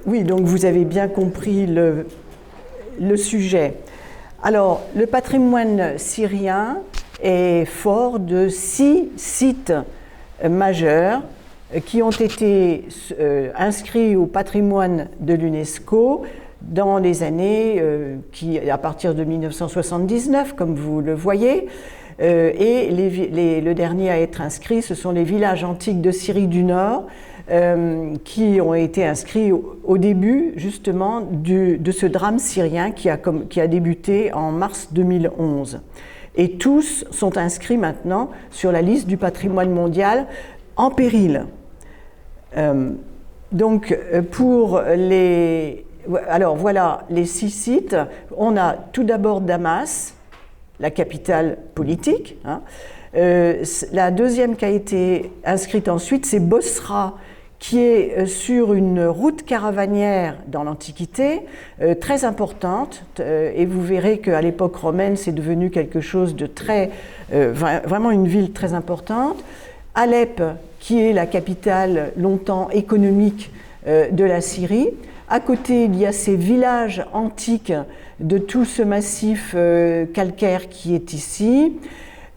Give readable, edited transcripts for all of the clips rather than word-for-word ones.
Oui, donc vous avez bien compris le sujet. Alors, le patrimoine syrien est fort de 6 sites majeurs qui ont été inscrits au patrimoine de l'UNESCO dans les années à partir de 1979, comme vous le voyez. Et le dernier à être inscrit, ce sont les villages antiques de Syrie du Nord, qui ont été inscrits au début justement de ce drame syrien qui a débuté en mars 2011. Et tous sont inscrits maintenant sur la liste du patrimoine mondial en péril. Alors voilà les 6 sites. On a tout d'abord Damas, la capitale politique. La deuxième qui a été inscrite ensuite, c'est Bosra, qui est sur une route caravanière dans l'Antiquité, très importante, et vous verrez qu'à l'époque romaine, c'est devenu quelque chose de vraiment une ville très importante. Alep, qui est la capitale longtemps économique de la Syrie. À côté, il y a ces villages antiques de tout ce massif calcaire qui est ici.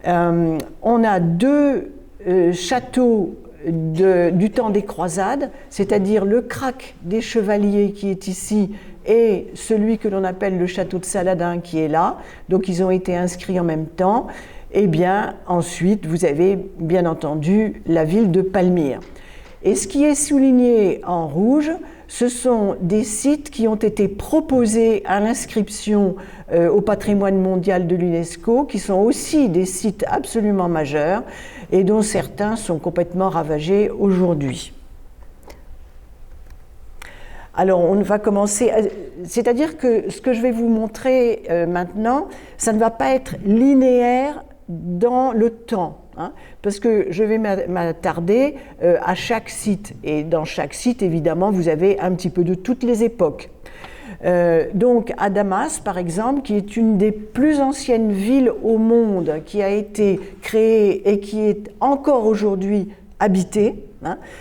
On a 2 châteaux du temps des croisades, c'est-à-dire le Krak des Chevaliers qui est ici et celui que l'on appelle le château de Saladin qui est là. Donc ils ont été inscrits en même temps. Et bien ensuite, vous avez bien entendu la ville de Palmyre. Et ce qui est souligné en rouge, ce sont des sites qui ont été proposés à l'inscription au patrimoine mondial de l'UNESCO, qui sont aussi des sites absolument majeurs et dont certains sont complètement ravagés aujourd'hui. Alors, on va commencer, c'est-à-dire que ce que je vais vous montrer maintenant, ça ne va pas être linéaire dans le temps. Parce que je vais m'attarder à chaque site. Et dans chaque site, évidemment, vous avez un petit peu de toutes les époques. Donc, à Damas, par exemple, qui est une des plus anciennes villes au monde, qui a été créée et qui est encore aujourd'hui habitée.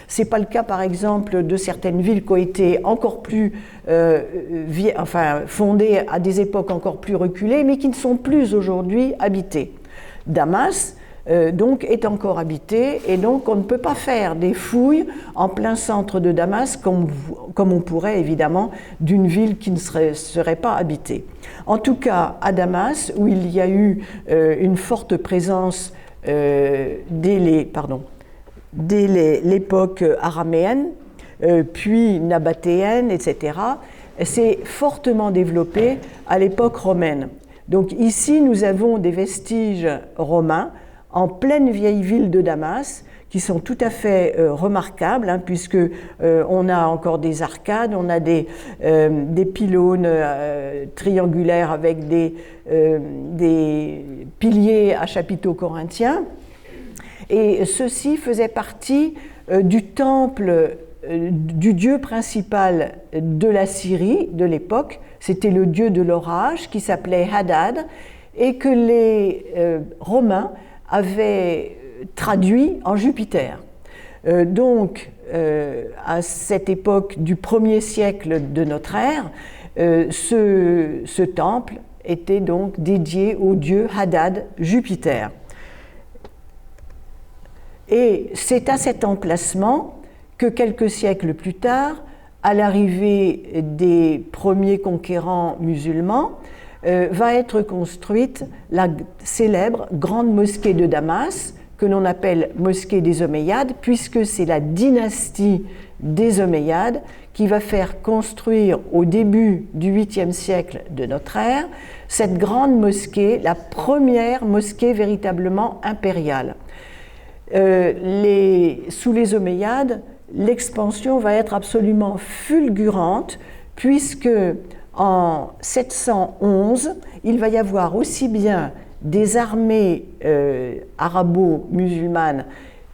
Ce n'est pas le cas, par exemple, de certaines villes qui ont été encore plus fondées à des époques encore plus reculées, mais qui ne sont plus aujourd'hui habitées. Damas, donc, est encore habité, et donc on ne peut pas faire des fouilles en plein centre de Damas comme on pourrait évidemment d'une ville qui ne serait pas habitée. En tout cas, à Damas, où il y a eu une forte présence dès l'époque araméenne, puis nabatéenne, etc., c'est fortement développé à l'époque romaine. Donc ici, nous avons des vestiges romains en pleine vieille ville de Damas, qui sont tout à fait remarquables, puisque on a encore des arcades, on a des pylônes triangulaires avec des piliers à chapiteaux corinthiens. Et ceci faisait partie du temple du dieu principal de la Syrie de l'époque. C'était le dieu de l'orage qui s'appelait Hadad, et que les Romains avaient traduit en Jupiter. Donc, à cette époque du 1er siècle de notre ère, ce temple était donc dédié au dieu Hadad, Jupiter. Et c'est à cet emplacement que quelques siècles plus tard, à l'arrivée des premiers conquérants musulmans, va être construite la célèbre grande mosquée de Damas, que l'on appelle mosquée des Omeyyades, puisque c'est la dynastie des Omeyyades qui va faire construire au début du 8e siècle de notre ère cette grande mosquée, la première mosquée véritablement impériale. Sous les Omeyyades, l'expansion va être absolument fulgurante, puisque en 711, il va y avoir aussi bien des armées arabo-musulmanes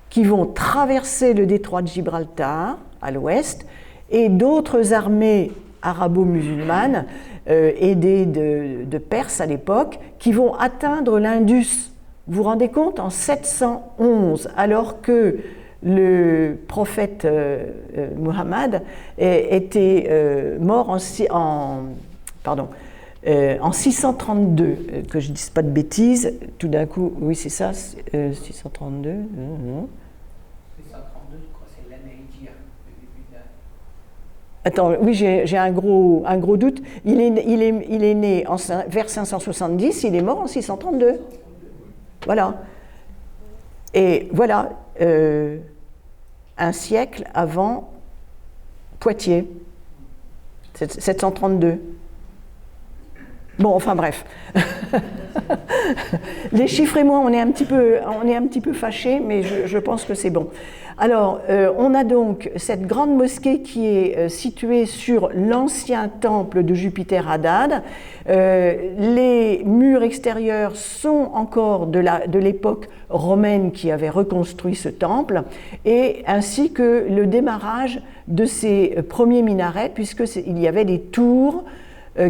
qui vont traverser le détroit de Gibraltar à l'ouest, et d'autres armées arabo-musulmanes aidées de Perses à l'époque qui vont atteindre l'Indus. Vous vous rendez compte, en 711, alors que le prophète Muhammad était mort en 632, que je ne dise pas de bêtises, tout d'un coup, oui c'est ça, 632. 632, je crois, c'est l'année Hijra. Attends, oui, j'ai un gros doute. Il est né vers 570, il est mort en 632. Voilà. Et voilà, un siècle avant Poitiers, 732. Bon, enfin bref. Les chiffres et moi, on est un petit peu fâchés, mais je pense que c'est bon. Alors, on a donc cette grande mosquée qui est située sur l'ancien temple de Jupiter Haddad. Les murs extérieurs sont encore de l'époque romaine qui avait reconstruit ce temple, et ainsi que le démarrage de ces premiers minarets, puisqu'il y avait des tours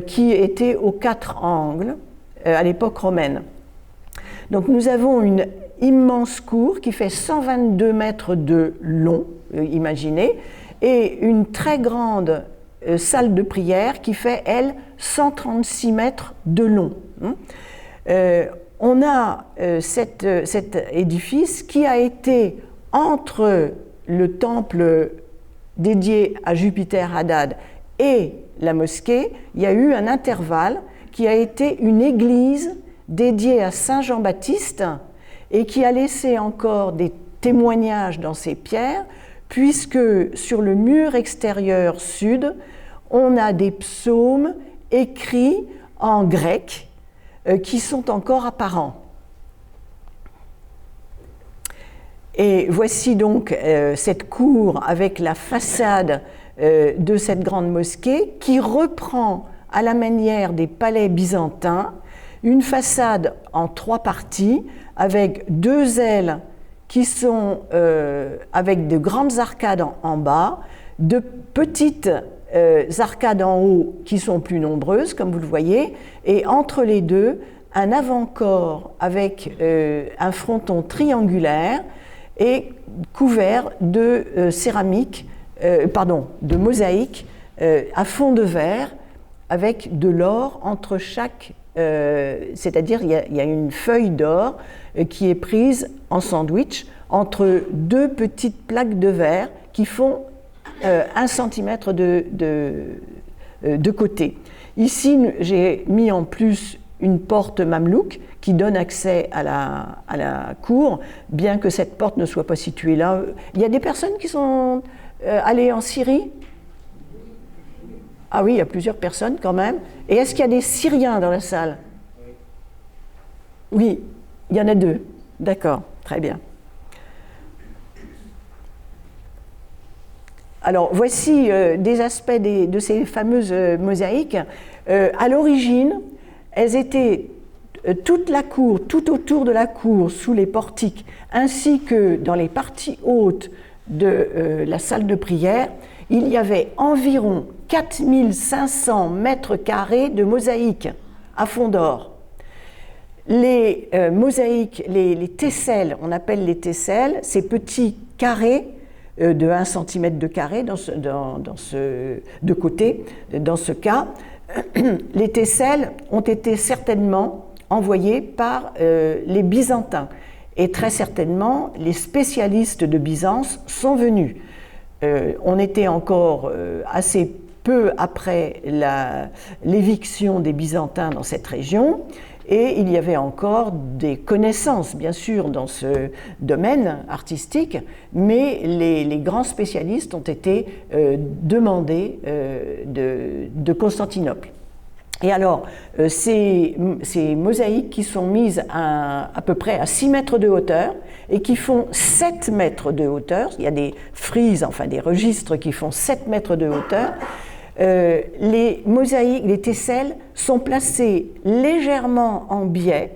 qui étaient aux 4 angles à l'époque romaine. Donc nous avons une immense cour qui fait 122 mètres de long, imaginez, et une très grande salle de prière qui fait, elle, 136 mètres de long. On a cet édifice qui a été entre le temple dédié à Jupiter Haddad et la mosquée, il y a eu un intervalle qui a été une église dédiée à Saint Jean-Baptiste et qui a laissé encore des témoignages dans ces pierres, puisque sur le mur extérieur sud, on a des psaumes écrits en grec qui sont encore apparents. Et voici donc cette cour avec la façade de cette grande mosquée qui reprend à la manière des palais byzantins une façade en 3 parties avec 2 ailes qui sont avec de grandes arcades en bas, de petites arcades en haut qui sont plus nombreuses comme vous le voyez, et entre les deux un avant-corps avec un fronton triangulaire et couvert de céramique, de mosaïque à fond de verre avec de l'or entre chaque, c'est-à-dire il y a une feuille d'or qui est prise en sandwich entre 2 petites plaques de verre qui font 1 centimètre de côté. Ici, j'ai mis en plus une porte mamelouk qui donne accès à la cour, bien que cette porte ne soit pas située là. Il y a des personnes qui sont allées en Syrie ? Ah oui, il y a plusieurs personnes quand même. Et est-ce qu'il y a des Syriens dans la salle ? Oui, il y en a 2. D'accord, très bien. Alors, voici des aspects de ces fameuses mosaïques. À l'origine, elles étaient toute la cour, tout autour de la cour, sous les portiques, ainsi que dans les parties hautes de la salle de prière, il y avait environ 4500 mètres carrés de mosaïques à fond d'or. Les mosaïques, les tesselles, on appelle les tesselles, ces petits carrés de 1 cm de carré de côté, dans ce cas, les tesselles ont été certainement envoyées par les Byzantins. Et très certainement, les spécialistes de Byzance sont venus. On était encore assez peu après l'éviction des Byzantins dans cette région, et il y avait encore des connaissances, bien sûr, dans ce domaine artistique, mais les grands spécialistes ont été demandés de Constantinople. Et alors, ces mosaïques qui sont mises à peu près à 6 mètres de hauteur et qui font 7 mètres de hauteur, il y a des frises, enfin des registres qui font 7 mètres de hauteur, les mosaïques, les tesselles sont placées légèrement en biais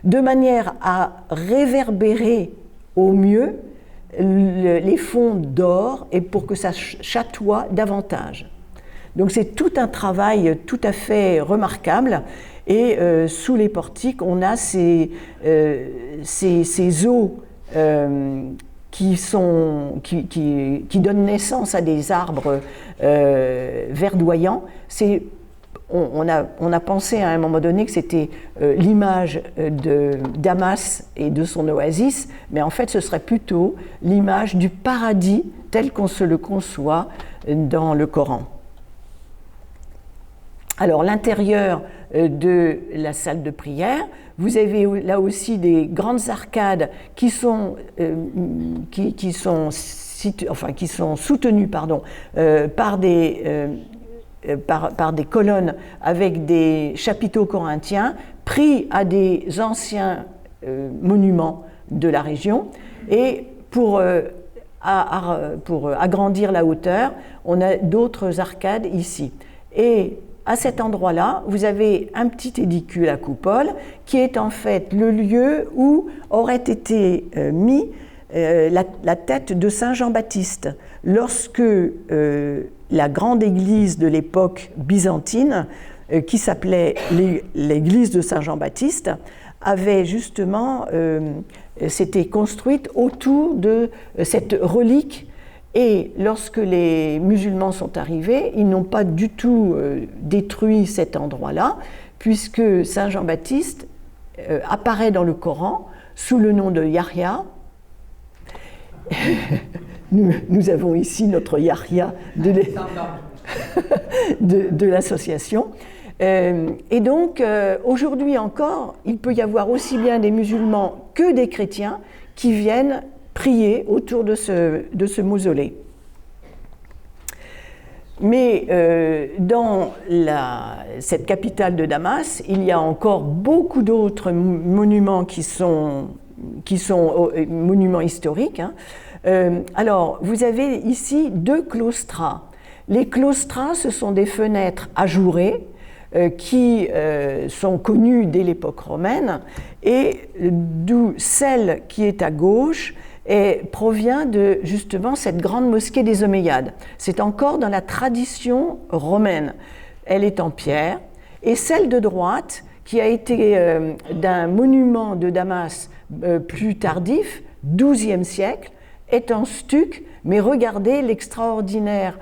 de manière à réverbérer au mieux les fonds d'or et pour que ça chatoie davantage. Donc c'est tout un travail tout à fait remarquable et sous les portiques on a ces eaux qui donnent naissance à des arbres verdoyants. On a pensé à un moment donné que c'était l'image de Damas et de son oasis, mais en fait ce serait plutôt l'image du paradis tel qu'on se le conçoit dans le Coran. Alors l'intérieur de la salle de prière, vous avez là aussi des grandes arcades qui sont soutenues par des colonnes avec des chapiteaux corinthiens pris à des anciens monuments de la région. Et pour agrandir la hauteur, on a d'autres arcades ici. Et à cet endroit-là, vous avez un petit édicule à coupole qui est en fait le lieu où aurait été mis la tête de Saint Jean-Baptiste lorsque la grande église de l'époque byzantine, qui s'appelait l'église de Saint Jean-Baptiste, avait justement s'était construite autour de cette relique. Et lorsque les musulmans sont arrivés, ils n'ont pas du tout détruit cet endroit-là, puisque Saint Jean-Baptiste apparaît dans le Coran sous le nom de Yahya. Nous avons ici notre Yahya de l'association. Et donc, aujourd'hui encore, il peut y avoir aussi bien des musulmans que des chrétiens qui viennent prier autour de ce mausolée. Mais dans cette capitale de Damas, il y a encore beaucoup d'autres monuments qui sont monuments historiques. Alors, vous avez ici 2 claustras. Les claustras, ce sont des fenêtres ajourées qui sont connues dès l'époque romaine, et d'où celle qui est à gauche provient de justement cette grande mosquée des Omeyyades. C'est encore dans la tradition romaine. Elle est en pierre, et celle de droite, qui a été d'un monument de Damas plus tardif, XIIe siècle, est en stuc, mais regardez l'extraordinaire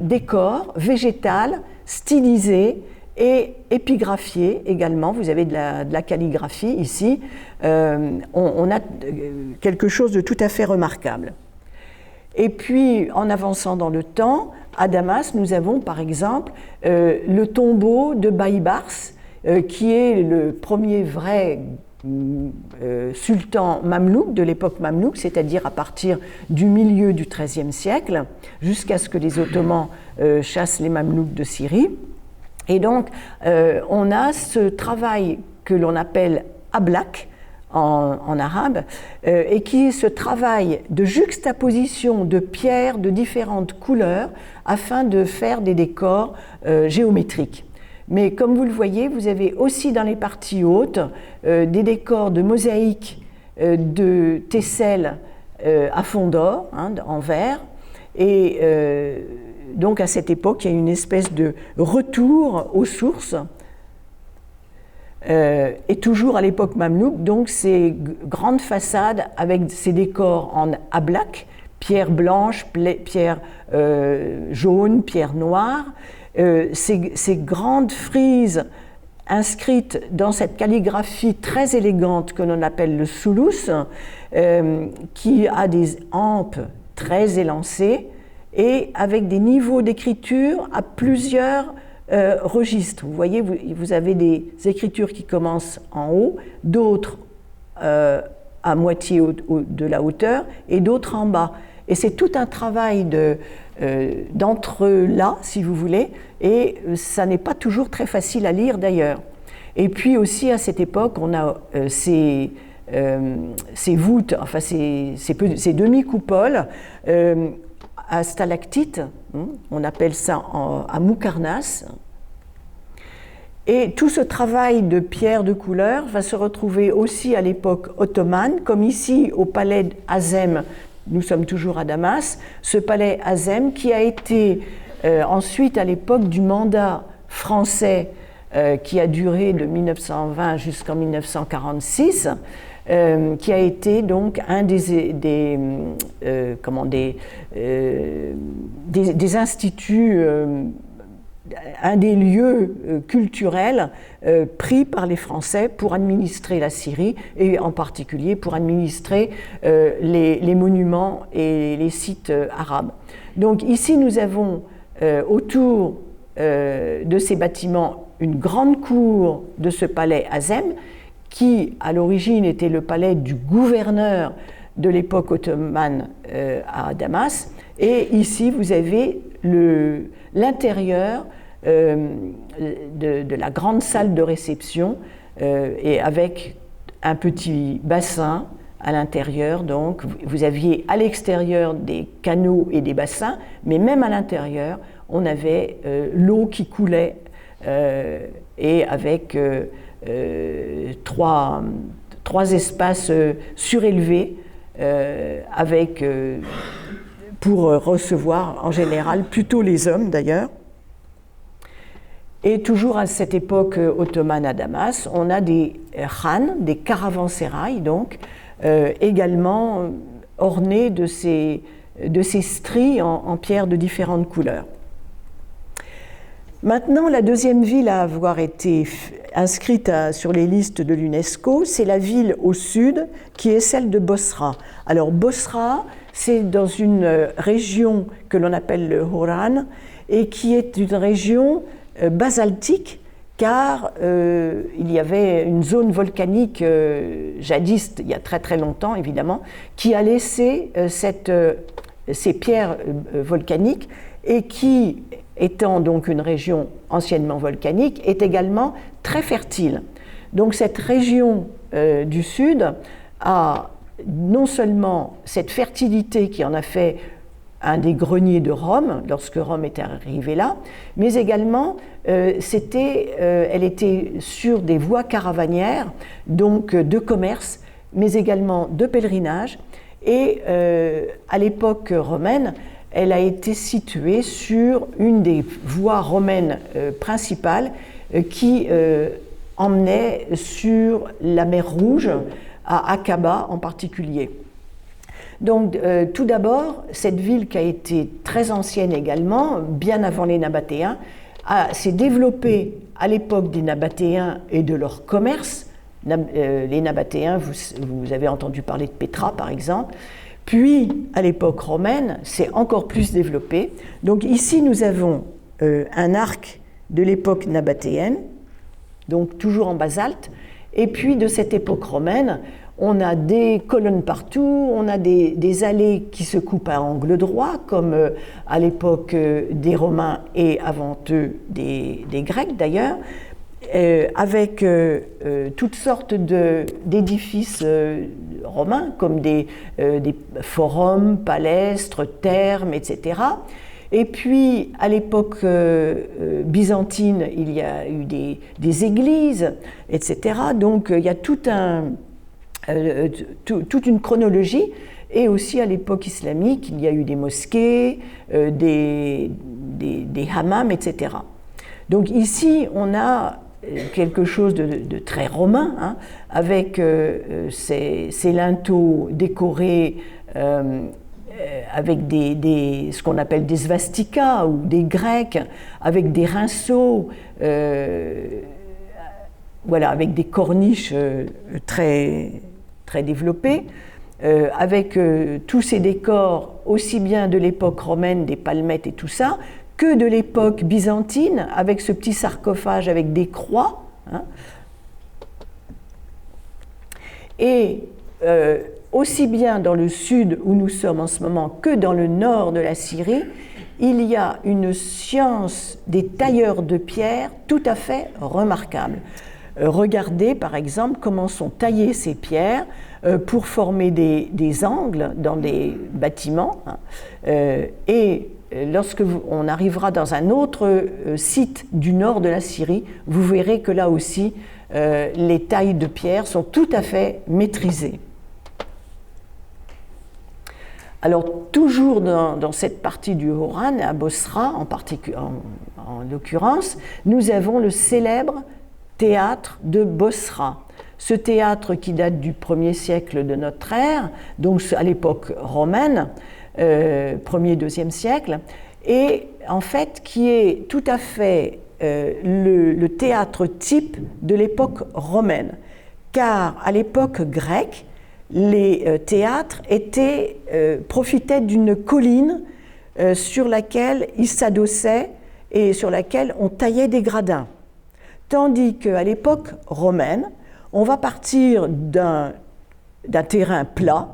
décor végétal, stylisé et épigraphié également. Vous avez de la calligraphie ici. On a quelque chose de tout à fait remarquable. Et puis, en avançant dans le temps, à Damas, nous avons par exemple le tombeau de Baïbars, qui est le premier vrai sultan mamelouk de l'époque mamelouk, c'est-à-dire à partir du milieu du XIIIe siècle, jusqu'à ce que les Ottomans chassent les mamelouks de Syrie. Et donc, on a ce travail que l'on appelle ablak en arabe, et qui est ce travail de juxtaposition de pierres de différentes couleurs afin de faire des décors géométriques. Mais comme vous le voyez, vous avez aussi dans les parties hautes des décors de mosaïques de tesselles à fond d'or, en verre. Et donc à cette époque, il y a une espèce de retour aux sources. Et toujours à l'époque mamelouk, donc ces grandes façades avec ces décors en ablak, pierre blanche, pierre jaune, pierre noire. Ces grandes frises inscrites dans cette calligraphie très élégante que l'on appelle le soulous, qui a des hampes très élancées et avec des niveaux d'écriture à plusieurs registres. Vous voyez, vous avez des écritures qui commencent en haut, d'autres à moitié de la hauteur et d'autres en bas. Et c'est tout un travail d'entre-là, si vous voulez, et ça n'est pas toujours très facile à lire d'ailleurs. Et puis aussi à cette époque, on a ces voûtes, enfin ces demi-coupoles à stalactites, on appelle ça à Moukarnas. Et tout ce travail de pierre de couleur va se retrouver aussi à l'époque ottomane, comme ici au palais Azem. Nous sommes toujours à Damas, ce palais Azem qui a été ensuite à l'époque du mandat français qui a duré de 1920 jusqu'en 1946, qui a été donc un des instituts, un des lieux culturels pris par les Français pour administrer la Syrie et en particulier pour administrer les monuments et les sites arabes. Donc ici nous avons autour de ces bâtiments une grande cour de ce palais Azem qui à l'origine était le palais du gouverneur de l'époque ottomane à Damas, et ici vous avez l'intérieur de la grande salle de réception et avec un petit bassin à l'intérieur. Donc vous aviez à l'extérieur des canaux et des bassins, mais même à l'intérieur on avait l'eau qui coulait et avec trois espaces surélevés avec pour recevoir en général plutôt les hommes d'ailleurs. Et toujours à cette époque ottomane à Damas, on a des khans, des caravansérails donc, également ornés de ces stries en pierre de différentes couleurs. Maintenant, la deuxième ville à avoir été inscrite sur les listes de l'UNESCO, c'est la ville au sud, qui est celle de Bosra. Alors Bosra, c'est dans une région que l'on appelle le Horan, et qui est une région basaltique, car il y avait une zone volcanique jadis, il y a très très longtemps évidemment, qui a laissé ces pierres volcaniques et qui, étant donc une région anciennement volcanique, est également très fertile. Donc cette région du sud a non sellement cette fertilité qui en a fait un des greniers de Rome, lorsque Rome est arrivée là, mais également elle était sur des voies caravanières, donc de commerce, mais également de pèlerinage, et à l'époque romaine, elle a été située sur une des voies romaines principales qui emmenait sur la mer Rouge, à Aqaba en particulier. Donc tout d'abord, cette ville qui a été très ancienne également, bien avant les Nabatéens, s'est développée à l'époque des Nabatéens et de leur commerce. Les Nabatéens, vous avez entendu parler de Pétra par exemple. Puis, à l'époque romaine, c'est encore plus développé. Donc ici, nous avons un arc de l'époque nabatéenne, donc toujours en basalte. Et puis, de cette époque romaine, on a des colonnes partout, on a des allées qui se coupent à angle droit, comme à l'époque des Romains et avant eux des Grecs d'ailleurs, avec toutes sortes d'édifices romains, comme des forums, palestres, thermes, etc. Et puis, à l'époque byzantine, il y a eu des églises, etc. Donc, il y a toute une chronologie. Et aussi, à l'époque islamique, il y a eu des mosquées, des hammams, etc. Donc, ici, on a quelque chose de très romain, hein, avec ces linteaux décorés avec ce qu'on appelle des svastikas ou des grecs, avec des rinceaux, voilà, avec des corniches très, très développées, avec tous ces décors, aussi bien de l'époque romaine, des palmettes et tout ça, que de l'époque byzantine, avec ce petit sarcophage avec des croix. Hein. Et aussi bien dans le sud où nous sommes en ce moment que dans le nord de la Syrie, il y a une science des tailleurs de pierre tout à fait remarquable. Regardez par exemple comment sont taillées ces pierres pour former des angles dans des bâtiments. Hein. Et lorsque on arrivera dans un autre site du nord de la Syrie, vous verrez que là aussi, les tailles de pierre sont tout à fait maîtrisées. Alors, toujours dans cette partie du Haut-Rhin, à Bosra en l'occurrence, nous avons le célèbre théâtre de Bosra. Ce théâtre qui date du 1er siècle de notre ère, donc à l'époque romaine, 1er, 2e siècle, et en fait qui est tout à fait le théâtre type de l'époque romaine. Car à l'époque grecque, les théâtres profitaient d'une colline sur laquelle ils s'adossaient et sur laquelle on taillait des gradins. Tandis qu'à l'époque romaine, on va partir d'un terrain plat,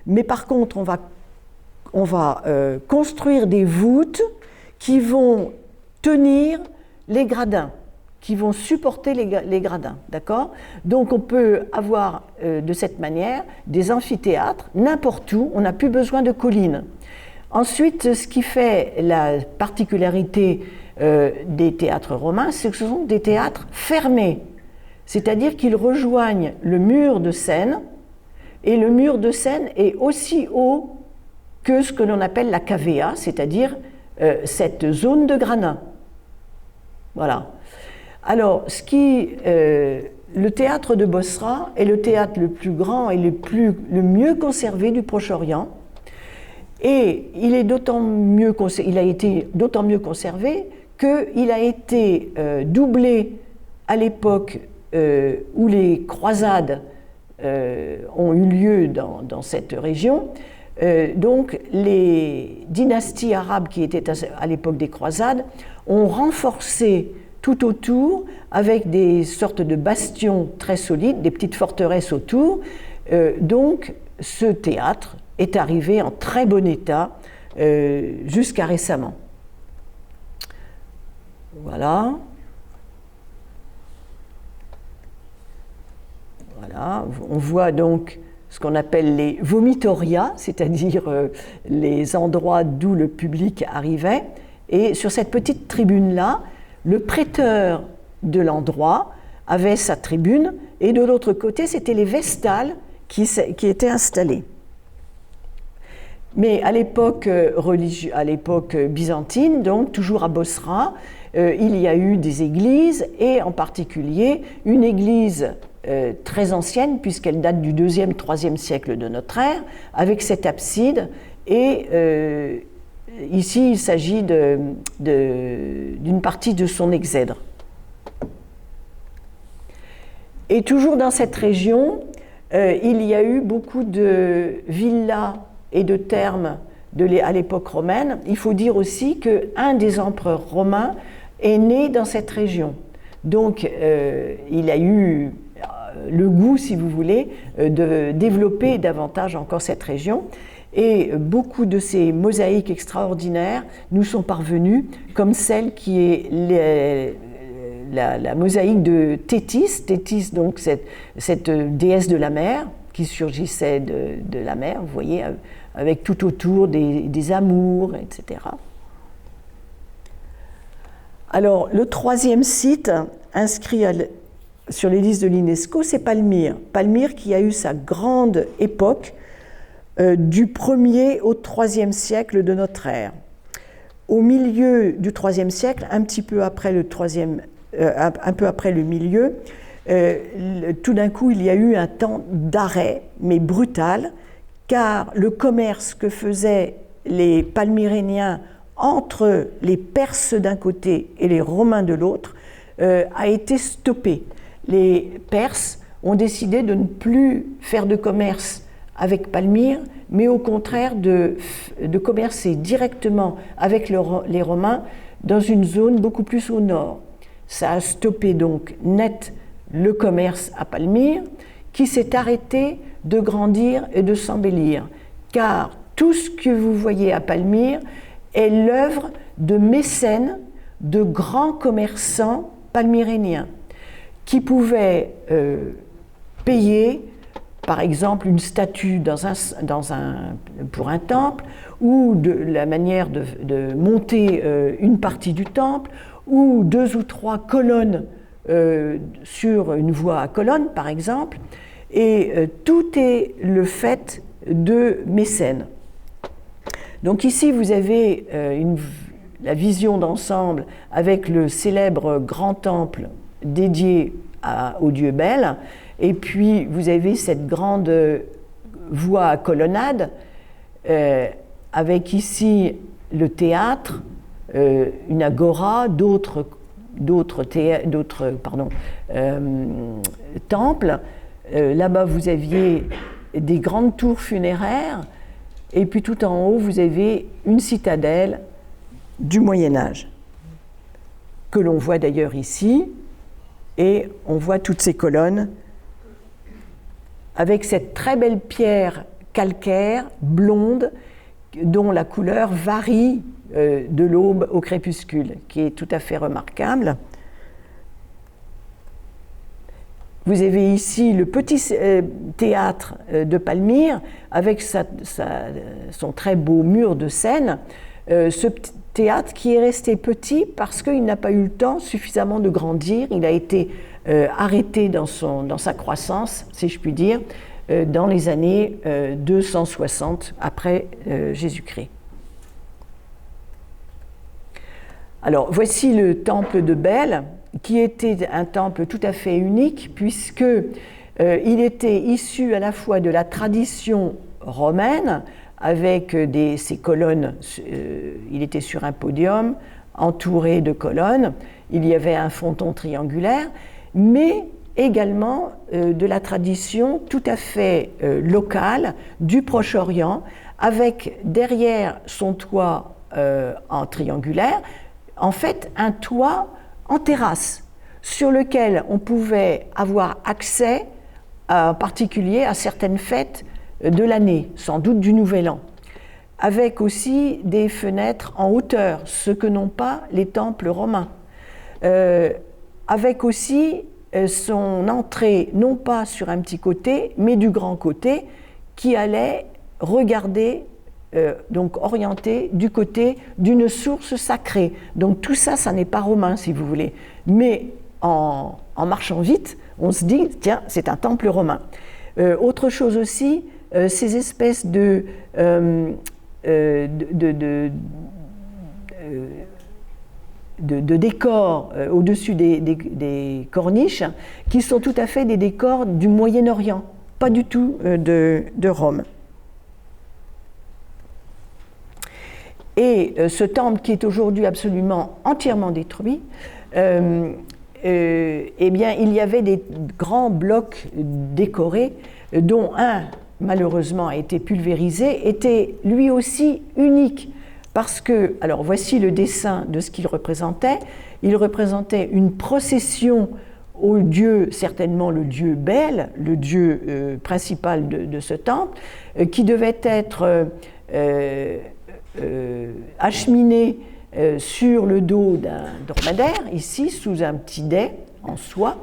mais par contre on va construire des voûtes qui vont tenir les gradins, qui vont supporter les gradins, d'accord? Donc on peut avoir de cette manière des amphithéâtres n'importe où, on n'a plus besoin de collines. Ensuite, ce qui fait la particularité des théâtres romains, c'est que ce sont des théâtres fermés, c'est-à-dire qu'ils rejoignent le mur de scène, et le mur de scène est aussi haut que ce que l'on appelle la cavea, c'est-à-dire cette zone de gradins. Voilà. Alors, le théâtre de Bosra est le théâtre le plus grand et le mieux conservé du Proche-Orient. Et il a été d'autant mieux conservé qu'il a été doublé à l'époque où les croisades ont eu lieu dans cette région. Donc, les dynasties arabes qui étaient à l'époque des croisades ont renforcé tout autour, avec des sortes de bastions très solides, des petites forteresses autour. Donc, ce théâtre est arrivé en très bon état jusqu'à récemment. Voilà. Voilà. On voit donc ce qu'on appelle les vomitoria, c'est-à-dire les endroits d'où le public arrivait. Et sur cette petite tribune-là, le prêteur de l'endroit avait sa tribune, et de l'autre côté, c'était les vestales qui étaient installés. Mais à l'époque byzantine, donc toujours à Bosra, il y a eu des églises, et en particulier une église très ancienne, puisqu'elle date du 2e, 3e siècle de notre ère, avec cette abside, et ici, il s'agit d'une partie de son exèdre. Et toujours dans cette région, il y a eu beaucoup de villas et de thermes à l'époque romaine. Il faut dire aussi qu'un des empereurs romains est né dans cette région. Donc, il a eu le goût, si vous voulez, de développer davantage encore cette région. Et beaucoup de ces mosaïques extraordinaires nous sont parvenues, comme celle qui est la mosaïque de Thétis. Thétis, donc cette déesse de la mer qui surgissait de la mer, vous voyez, avec tout autour des amours, etc. Alors, le 3e site inscrit sur les listes de l'UNESCO, c'est Palmyre. Palmyre qui a eu sa grande époque du 1er au 3e siècle de notre ère. Au milieu du 3e siècle, un peu après le milieu, tout d'un coup, il y a eu un temps d'arrêt, mais brutal, car le commerce que faisaient les Palmyréniens entre les Perses d'un côté et les Romains de l'autre a été stoppé. Les Perses ont décidé de ne plus faire de commerce avec Palmyre, mais au contraire de commercer directement avec les Romains dans une zone beaucoup plus au nord. Ça a stoppé donc net le commerce à Palmyre, qui s'est arrêté de grandir et de s'embellir, car tout ce que vous voyez à Palmyre est l'œuvre de mécènes, de grands commerçants palmyréniens, qui pouvaient payer par exemple une statue pour un temple, ou de la manière de monter une partie du temple, ou 2 ou 3 colonnes sur une voie à colonnes, par exemple, et tout est le fait de mécènes. Donc ici, vous avez la vision d'ensemble avec le célèbre grand temple dédié au dieu Bel, et puis vous avez cette grande voie à colonnade, avec ici le théâtre, une agora, d'autres temples. Là-bas, vous aviez des grandes tours funéraires, et puis tout en haut, vous avez une citadelle du Moyen-Âge, que l'on voit d'ailleurs ici, et on voit toutes ces colonnes avec cette très belle pierre calcaire, blonde, dont la couleur varie de l'aube au crépuscule, qui est tout à fait remarquable. Vous avez ici le petit théâtre de Palmyre, avec son très beau mur de scène. Ce théâtre qui est resté petit parce qu'il n'a pas eu le temps suffisamment de grandir. Il a été arrêté dans sa croissance, si je puis dire, dans les années 260 après Jésus-Christ. Alors, voici le temple de Bel, qui était un temple tout à fait unique, puisque il était issu à la fois de la tradition romaine, avec ces colonnes, il était sur un podium, entouré de colonnes, il y avait un fronton triangulaire, mais également de la tradition tout à fait locale du Proche-Orient, avec derrière son toit en triangulaire, en fait un toit en terrasse, sur lequel on pouvait avoir accès en particulier à certaines fêtes de l'année, sans doute du Nouvel An, avec aussi des fenêtres en hauteur, ce que n'ont pas les temples romains, avec aussi son entrée non pas sur un petit côté, mais du grand côté, qui allait regarder, donc orienté du côté d'une source sacrée. Donc tout ça, ça n'est pas romain, si vous voulez. Mais en marchant vite, on se dit, tiens, c'est un temple romain. Autre chose aussi, ces espèces de décors au-dessus des corniches, qui sont tout à fait des décors du Moyen-Orient, pas du tout de Rome. Et ce temple, qui est aujourd'hui absolument entièrement détruit, eh bien, il y avait des grands blocs décorés, dont un, malheureusement, a été pulvérisé, était lui aussi unique. Parce que, alors voici le dessin de ce qu'il représentait. Il représentait une procession au dieu, certainement le dieu Bel, le dieu principal de ce temple, qui devait être acheminé sur le dos d'un dromadaire, ici, sous un petit dais en soie.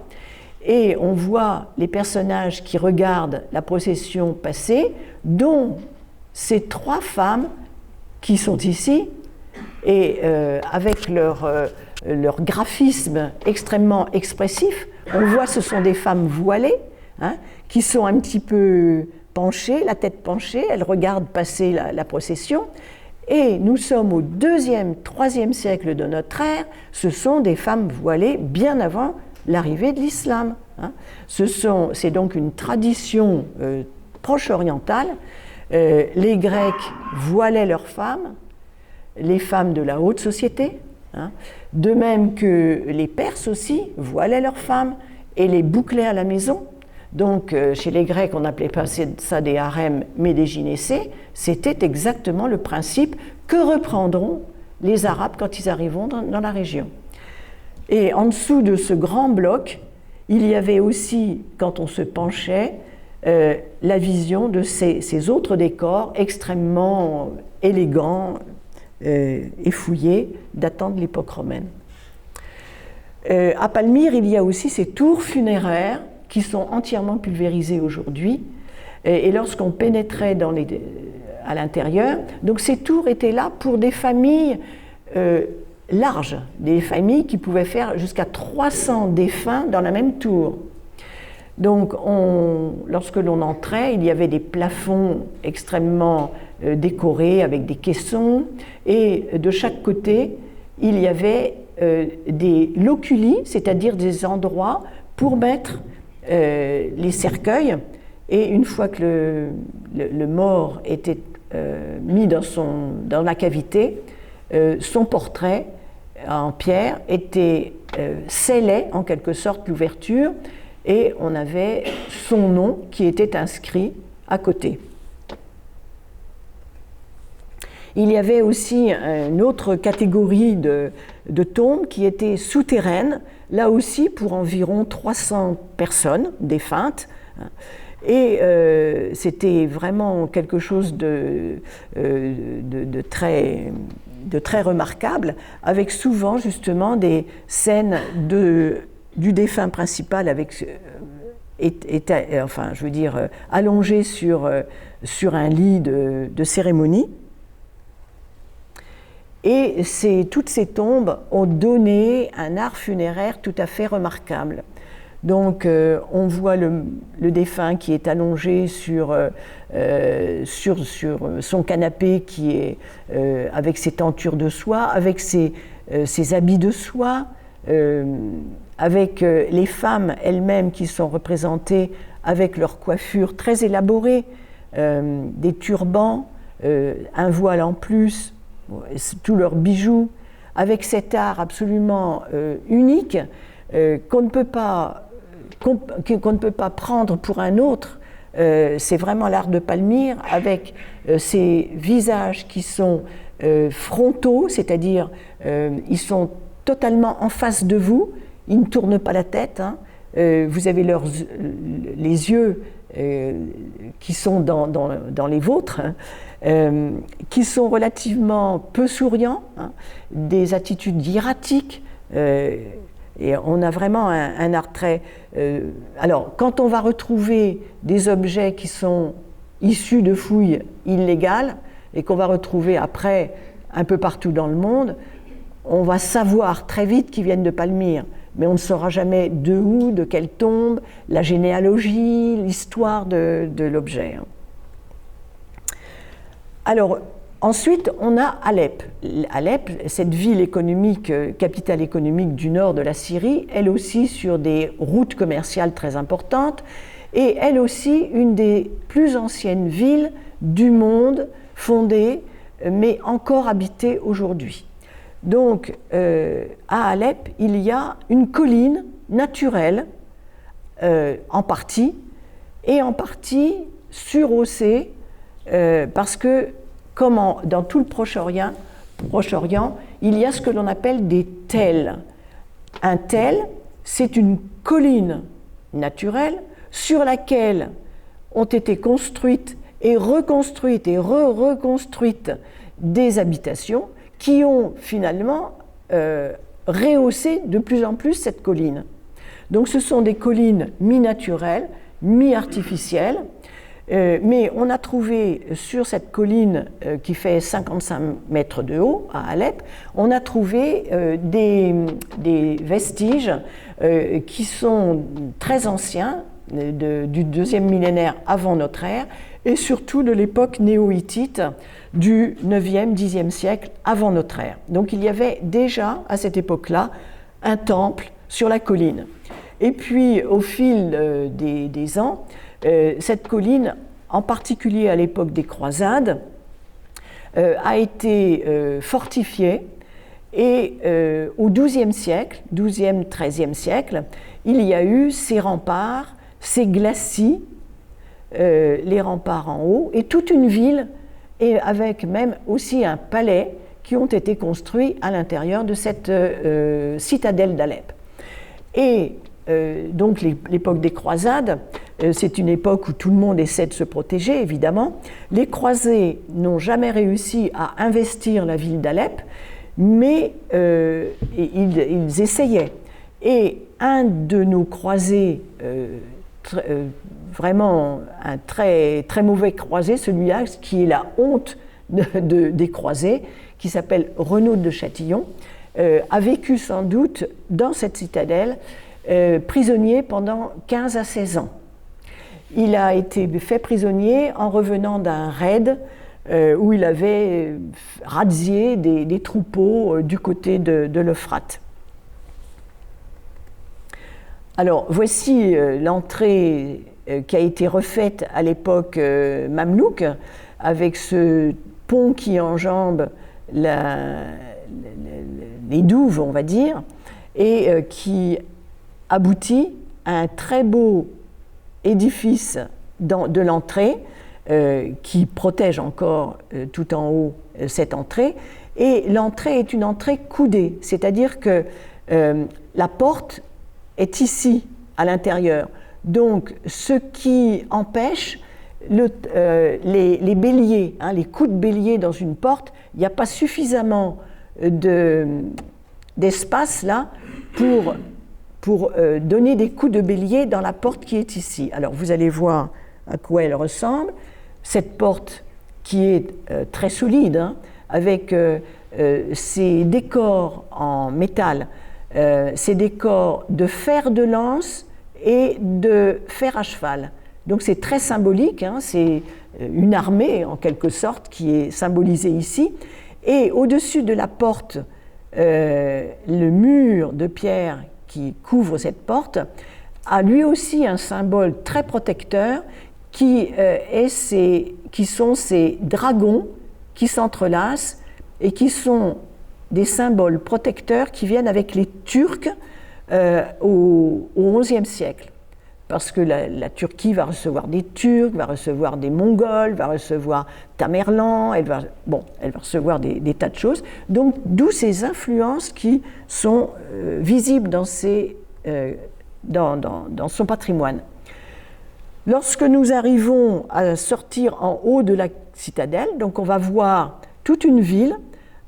Et on voit les personnages qui regardent la procession passer, dont ces trois femmes qui sont ici, et avec leur graphisme extrêmement expressif. On voit ce sont des femmes voilées, hein, qui sont un petit peu penchées, la tête penchée, elles regardent passer la procession. Et nous sommes au 2e, 3e siècle de notre ère, ce sont des femmes voilées bien avant l'arrivée de l'islam. Hein. C'est donc une tradition proche orientale. Les Grecs voilaient leurs femmes, les femmes de la haute société, hein, de même que les Perses aussi voilaient leurs femmes et les bouclaient à la maison. Donc chez les Grecs, on n'appelait pas ça des harems, mais des gynécées. C'était exactement le principe que reprendront les Arabes quand ils arriveront dans la région. Et en dessous de ce grand bloc, il y avait aussi, quand on se penchait, la vision de ces autres décors extrêmement élégants et fouillés, datant de l'époque romaine. À Palmyre, il y a aussi ces tours funéraires qui sont entièrement pulvérisées aujourd'hui. Et lorsqu'on pénétrait à l'intérieur, donc ces tours étaient là pour des familles larges, des familles qui pouvaient faire jusqu'à 300 défunts dans la même tour. Donc, lorsque l'on entrait, il y avait des plafonds extrêmement décorés avec des caissons, et de chaque côté, il y avait des loculi, c'est-à-dire des endroits pour mettre les cercueils. Et une fois que le mort était mis dans la cavité, son portrait en pierre scellait en quelque sorte l'ouverture, et on avait son nom qui était inscrit à côté. Il y avait aussi une autre catégorie de tombes qui étaient souterraines, là aussi pour environ 300 personnes défuntes. Et c'était vraiment quelque chose de très remarquable, avec souvent justement des scènes du défunt principal allongé sur un lit de cérémonie. Et toutes ces tombes ont donné un art funéraire tout à fait remarquable. Donc on voit le défunt qui est allongé sur son canapé qui est avec ses tentures de soie, avec ses habits de soie, avec les femmes elles-mêmes qui sont représentées avec leurs coiffures très élaborées, des turbans, un voile en plus, tous leurs bijoux, avec cet art absolument unique qu'on ne peut pas prendre pour un autre. C'est vraiment l'art de Palmyre, avec ces visages qui sont frontaux, c'est-à-dire ils sont totalement en face de vous, ils ne tournent pas la tête, hein. Vous avez les yeux qui sont dans les vôtres, hein, qui sont relativement peu souriants, hein, des attitudes hiératiques, et on a vraiment un art très... alors, quand on va retrouver des objets qui sont issus de fouilles illégales et qu'on va retrouver après un peu partout dans le monde, on va savoir très vite qu'ils viennent de Palmyre, mais on ne saura jamais de quelle tombe, la généalogie, l'histoire de l'objet. Alors, ensuite, on a Alep. Alep, cette ville économique, capitale économique du nord de la Syrie, elle aussi sur des routes commerciales très importantes, et elle aussi une des plus anciennes villes du monde fondée, mais encore habitée aujourd'hui. Donc, à Alep, il y a une colline naturelle, en partie, et en partie surhaussée, parce que, comme dans tout le Proche-Orient, il y a ce que l'on appelle des tels. Un tel, c'est une colline naturelle sur laquelle ont été construites et reconstruites et reconstruites des habitations qui ont finalement rehaussé de plus en plus cette colline. Donc ce sont des collines mi-naturelles, mi-artificielles, mais on a trouvé sur cette colline qui fait 55 mètres de haut à Alep, on a trouvé des vestiges qui sont très anciens, du deuxième millénaire avant notre ère, et surtout de l'époque néo-hittite du 9e, 10e siècle avant notre ère. Donc il y avait déjà à cette époque-là un temple sur la colline. Et puis au fil des ans, cette colline, en particulier à l'époque des croisades, a été fortifiée, et au XIIe siècle, XIIe, XIIIe siècle, il y a eu ces remparts, ces glacis, les remparts en haut, et toute une ville, et avec même aussi un palais qui ont été construits à l'intérieur de cette citadelle d'Alep. Et donc l'époque des croisades, c'est une époque où tout le monde essaie de se protéger, évidemment. Les croisés n'ont jamais réussi à investir la ville d'Alep, mais ils essayaient. Et un de nos croisés, vraiment un très, très mauvais croisé, celui-là qui est la honte des croisés, qui s'appelle Renaud de Châtillon, a vécu sans doute dans cette citadelle prisonnier pendant 15 à 16 ans. Il a été fait prisonnier en revenant d'un raid où il avait razzié des troupeaux du côté de l'Euphrate. Alors, voici l'entrée qui a été refaite à l'époque mamelouk, avec ce pont qui enjambe les douves, on va dire, et qui aboutit à un très beau édifice de l'entrée qui protège encore tout en haut cette entrée. Et l'entrée est une entrée coudée, c'est-à-dire que la porte est ici, à l'intérieur. Donc, ce qui empêche les béliers, les coups de bélier dans une porte, il n'y a pas suffisamment d'espace là pour donner des coups de bélier dans la porte qui est ici. Alors, vous allez voir à quoi elle ressemble. Cette porte qui est très solide, avec ces décors en métal, ces décors de fer de lance et de fer à cheval. Donc c'est très symbolique, c'est une armée en quelque sorte qui est symbolisée ici. Et au-dessus de la porte, le mur de pierre qui couvre cette porte a lui aussi un symbole très protecteur qui sont ces dragons qui s'entrelacent et qui sont des symboles protecteurs qui viennent avec les Turcs au XIe siècle. Parce que la Turquie va recevoir des Turcs, va recevoir des Mongols, va recevoir Tamerlan, elle va recevoir des tas de choses. Donc, d'où ces influences qui sont visibles dans son patrimoine. Lorsque nous arrivons à sortir en haut de la citadelle, donc on va voir toute une ville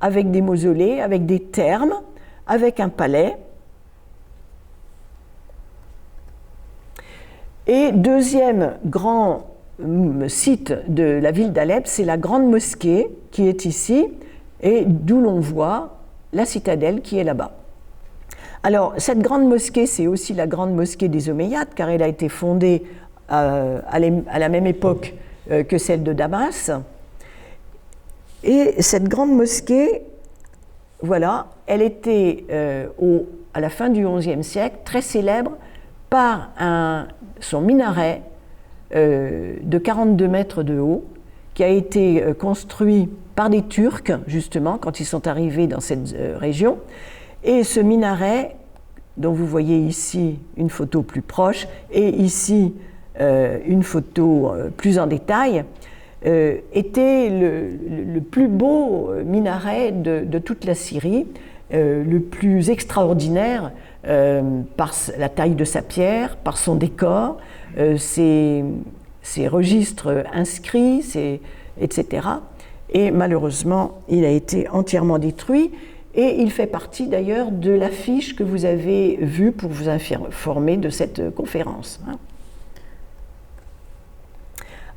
avec des mausolées, avec des thermes, avec un palais. Et deuxième grand site de la ville d'Alep, c'est la grande mosquée qui est ici et d'où l'on voit la citadelle qui est là-bas. Alors, cette grande mosquée, c'est aussi la grande mosquée des Omeyyades, car elle a été fondée à la même époque que celle de Damas. Et cette grande mosquée, voilà, elle était à la fin du XIe siècle très célèbre par son minaret de 42 mètres de haut, qui a été construit par des Turcs, justement, quand ils sont arrivés dans cette région. Et ce minaret, dont vous voyez ici une photo plus proche, et ici une photo plus en détail, était le plus beau minaret de toute la Syrie, le plus extraordinaire par la taille de sa pierre, par son décor, ses registres inscrits, etc. Et malheureusement, il a été entièrement détruit et il fait partie d'ailleurs de l'affiche que vous avez vue pour vous informer de cette conférence.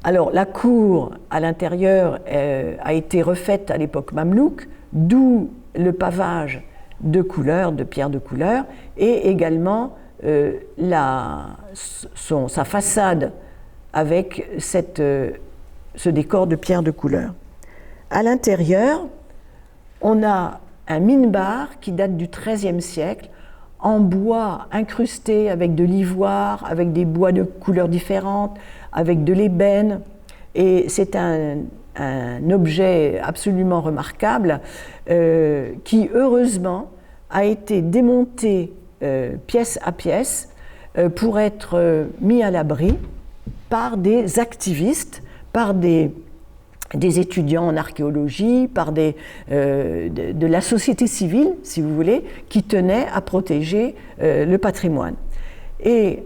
Alors, la cour à l'intérieur a été refaite à l'époque mamelouk, d'où le pavage de couleur, de pierre de couleur, et également sa façade avec ce décor de pierre de couleur. À l'intérieur, on a un minbar qui date du XIIIe siècle, en bois incrusté avec de l'ivoire, avec des bois de couleurs différentes, avec de l'ébène, et c'est un objet absolument remarquable qui, heureusement, a été démonté pièce à pièce pour être mis à l'abri par des activistes, par des étudiants en archéologie, par de la société civile, si vous voulez, qui tenaient à protéger le patrimoine. Et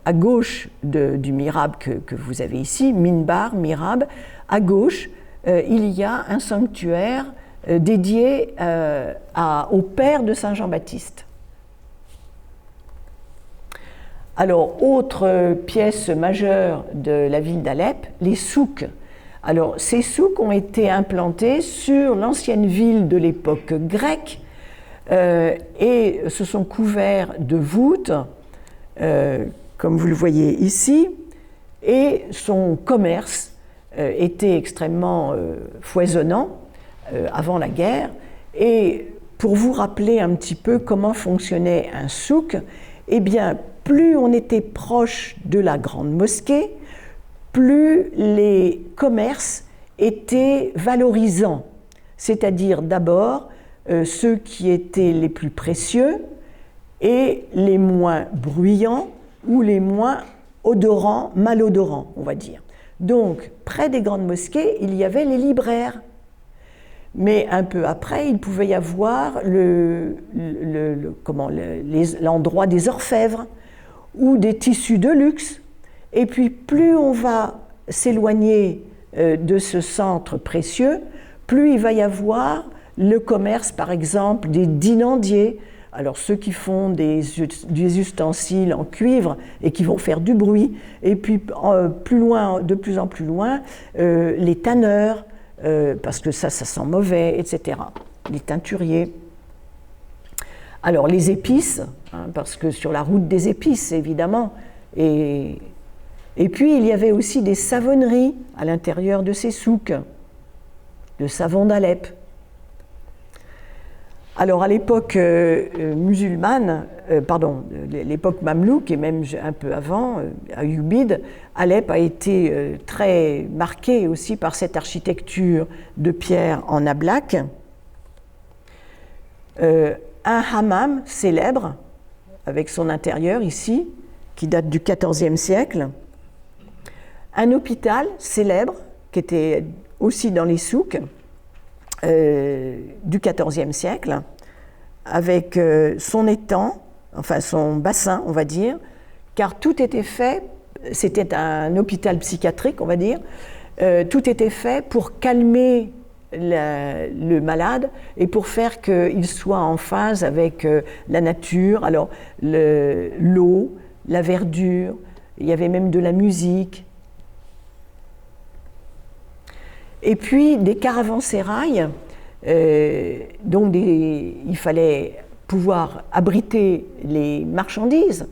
à gauche du mihrab que vous avez ici, minbar, mihrab, à gauche, il y a un sanctuaire dédié au père de Saint Jean-Baptiste. Alors, autre pièce majeure de la ville d'Alep, les souks. Alors, ces souks ont été implantés sur l'ancienne ville de l'époque grecque, et se sont couverts de voûtes, comme vous le voyez ici, et son commerce était extrêmement foisonnant avant la guerre. Et pour vous rappeler un petit peu comment fonctionnait un souk, eh bien, plus on était proche de la grande mosquée, plus les commerces étaient valorisants, c'est-à-dire d'abord ceux qui étaient les plus précieux et les moins bruyants ou les moins odorants, malodorants, on va dire. Donc, près des grandes mosquées, il y avait les libraires. Mais un peu après, il pouvait y avoir l'endroit des orfèvres ou des tissus de luxe. Et puis, plus on va s'éloigner de ce centre précieux, plus il va y avoir le commerce, par exemple, des dinandiers. Alors, ceux qui font des ustensiles en cuivre et qui vont faire du bruit. Et puis, plus loin, de plus en plus loin, les tanneurs, parce que ça sent mauvais, etc. Les teinturiers. Alors, les épices, parce que sur la route des épices, évidemment. Et puis, il y avait aussi des savonneries à l'intérieur de ces souks, le savon d'Alep. Alors, à l'époque musulmane, l'époque mamelouk, et même un peu avant, ayyubide, Alep a été très marqué aussi par cette architecture de pierre en ablaq. Un hammam célèbre, avec son intérieur ici, qui date du XIVe siècle. Un hôpital célèbre, qui était aussi dans les souks, du XIVe siècle, avec son étang, enfin son bassin, on va dire, car tout était fait, c'était un hôpital psychiatrique, on va dire, tout était fait pour calmer le malade et pour faire qu'il soit en phase avec la nature. Alors, l'eau, la verdure, il y avait même de la musique. Et puis des caravansérails, donc il fallait pouvoir abriter les marchandises.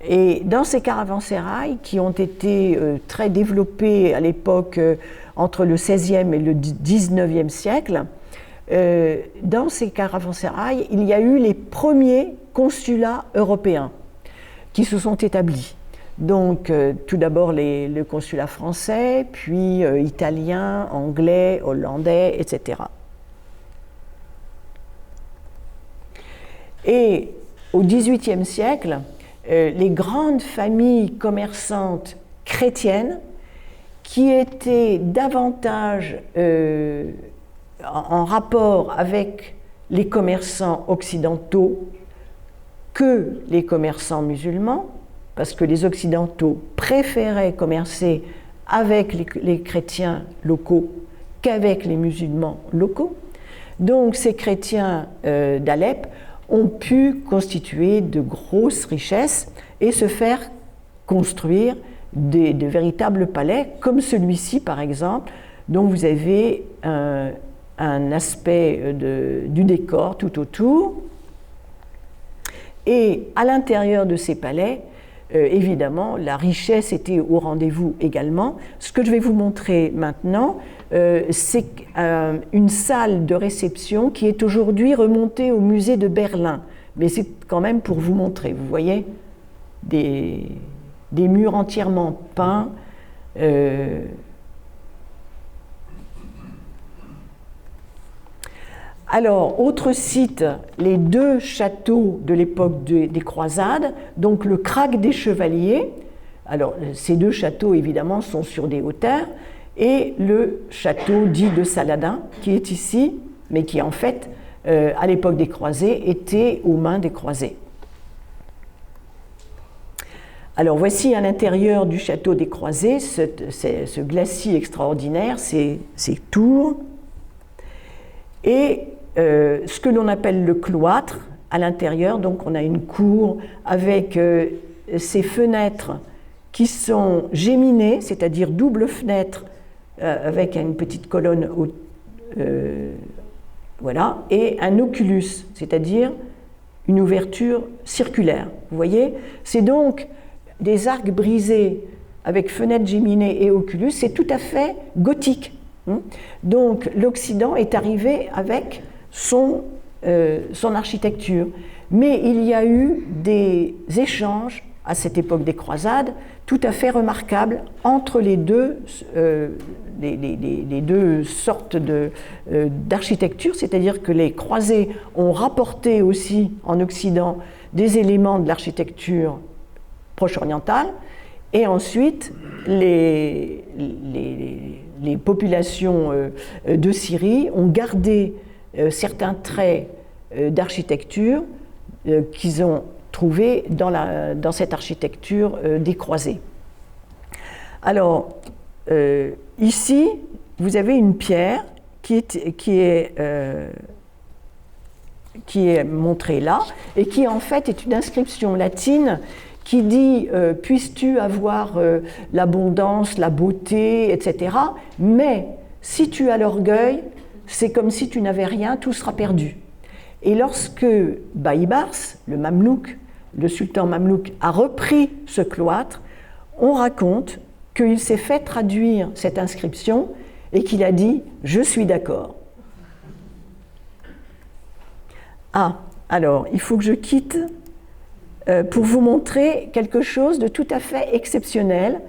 Et dans ces caravansérails qui ont été très développés à l'époque entre le XVIe et le XIXe siècle, dans ces caravansérails, il y a eu les premiers consulats européens qui se sont établis. Donc, tout d'abord le consulat français, puis italien, anglais, hollandais, etc. Et au XVIIIe siècle, les grandes familles commerçantes chrétiennes, qui étaient davantage en rapport avec les commerçants occidentaux que les commerçants musulmans, parce que les Occidentaux préféraient commercer avec les chrétiens locaux qu'avec les musulmans locaux. Donc ces chrétiens d'Alep ont pu constituer de grosses richesses et se faire construire de véritables palais, comme celui-ci par exemple, dont vous avez un aspect du décor tout autour. Et à l'intérieur de ces palais, évidemment, la richesse était au rendez-vous également. Ce que je vais vous montrer maintenant, c'est une salle de réception qui est aujourd'hui remontée au musée de Berlin. Mais c'est quand même pour vous montrer, vous voyez, des murs entièrement peints. Alors, autre site, les deux châteaux de l'époque des croisades, donc le Krag des Chevaliers. Alors, ces deux châteaux, évidemment, sont sur des hauteurs, et le château dit de Saladin, qui est ici, mais qui, en fait, à l'époque des croisés, était aux mains des croisés. Alors, voici à l'intérieur du château des croisés, ce glacis extraordinaire, ces tours, et ce que l'on appelle le cloître à l'intérieur. Donc on a une cour avec ces fenêtres qui sont géminées, c'est-à-dire double fenêtre avec une petite colonne voilà, et un oculus, c'est-à-dire une ouverture circulaire. Vous voyez, c'est donc des arcs brisés avec fenêtres géminées et oculus, c'est tout à fait gothique. Donc l'Occident est arrivé avec son architecture. Mais il y a eu des échanges à cette époque des croisades tout à fait remarquables entre les deux sortes d'architecture, c'est-à-dire que les croisés ont rapporté aussi en Occident des éléments de l'architecture proche-orientale, et ensuite les populations de Syrie ont gardé certains traits d'architecture qu'ils ont trouvés dans cette architecture des croisés. Alors, ici, vous avez une pierre qui est montrée là, et qui en fait est une inscription latine qui dit « puisses-tu avoir l'abondance, la beauté, etc. Mais si tu as l'orgueil, c'est comme si tu n'avais rien, tout sera perdu. » Et lorsque Baïbars, le sultan mamelouk, a repris ce cloître, on raconte qu'il s'est fait traduire cette inscription et qu'il a dit « je suis d'accord ». Ah, alors, il faut que je quitte pour vous montrer quelque chose de tout à fait exceptionnel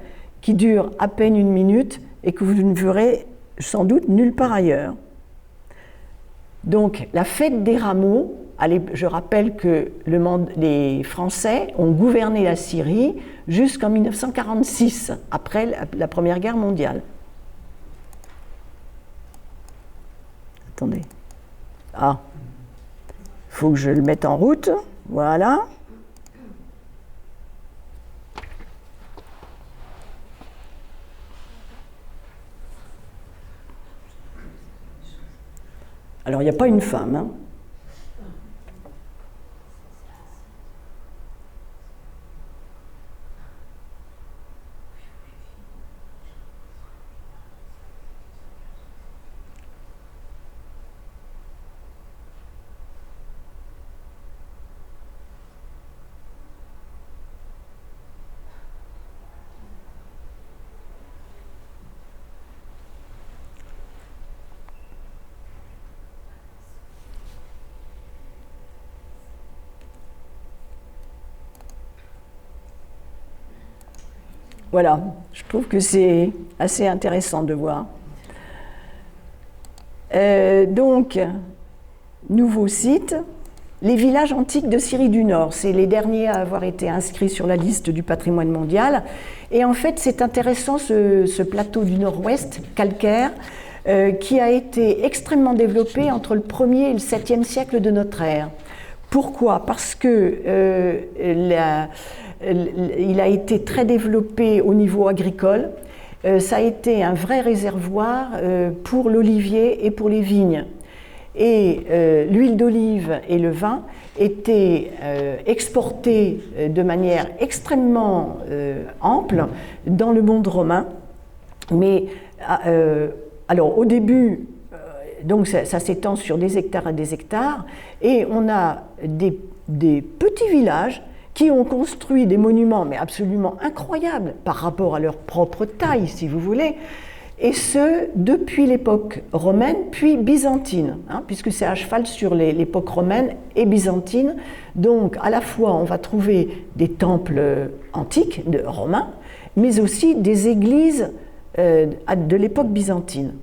qui dure à peine 1 minute et que vous ne verrez sans doute nulle part ailleurs. Donc, la fête des rameaux, je rappelle que les Français ont gouverné la Syrie jusqu'en 1946, après la Première Guerre mondiale. Attendez. Ah, il faut que je le mette en route. Voilà. Alors, il n'y a pas une femme, hein. Voilà, je trouve que c'est assez intéressant de voir. Donc, nouveau site, les villages antiques de Syrie du Nord. C'est les derniers à avoir été inscrits sur la liste du patrimoine mondial. Et en fait, c'est intéressant ce plateau du Nord-Ouest, calcaire, qui a été extrêmement développé entre le 1er et le 7e siècle de notre ère. Pourquoi ? Parce que il a été très développé au niveau agricole. Ça a été un vrai réservoir pour l'olivier et pour les vignes. Et l'huile d'olive et le vin étaient exportés de manière extrêmement ample dans le monde romain. Mais alors au début, donc ça s'étend sur des hectares et des hectares, et on a des petits villages qui ont construit des monuments, mais absolument incroyables par rapport à leur propre taille, si vous voulez, et ce, depuis l'époque romaine, puis byzantine, hein, puisque c'est à cheval sur l'époque romaine et byzantine. Donc, à la fois, on va trouver des temples antiques, romains, mais aussi des églises de l'époque byzantine.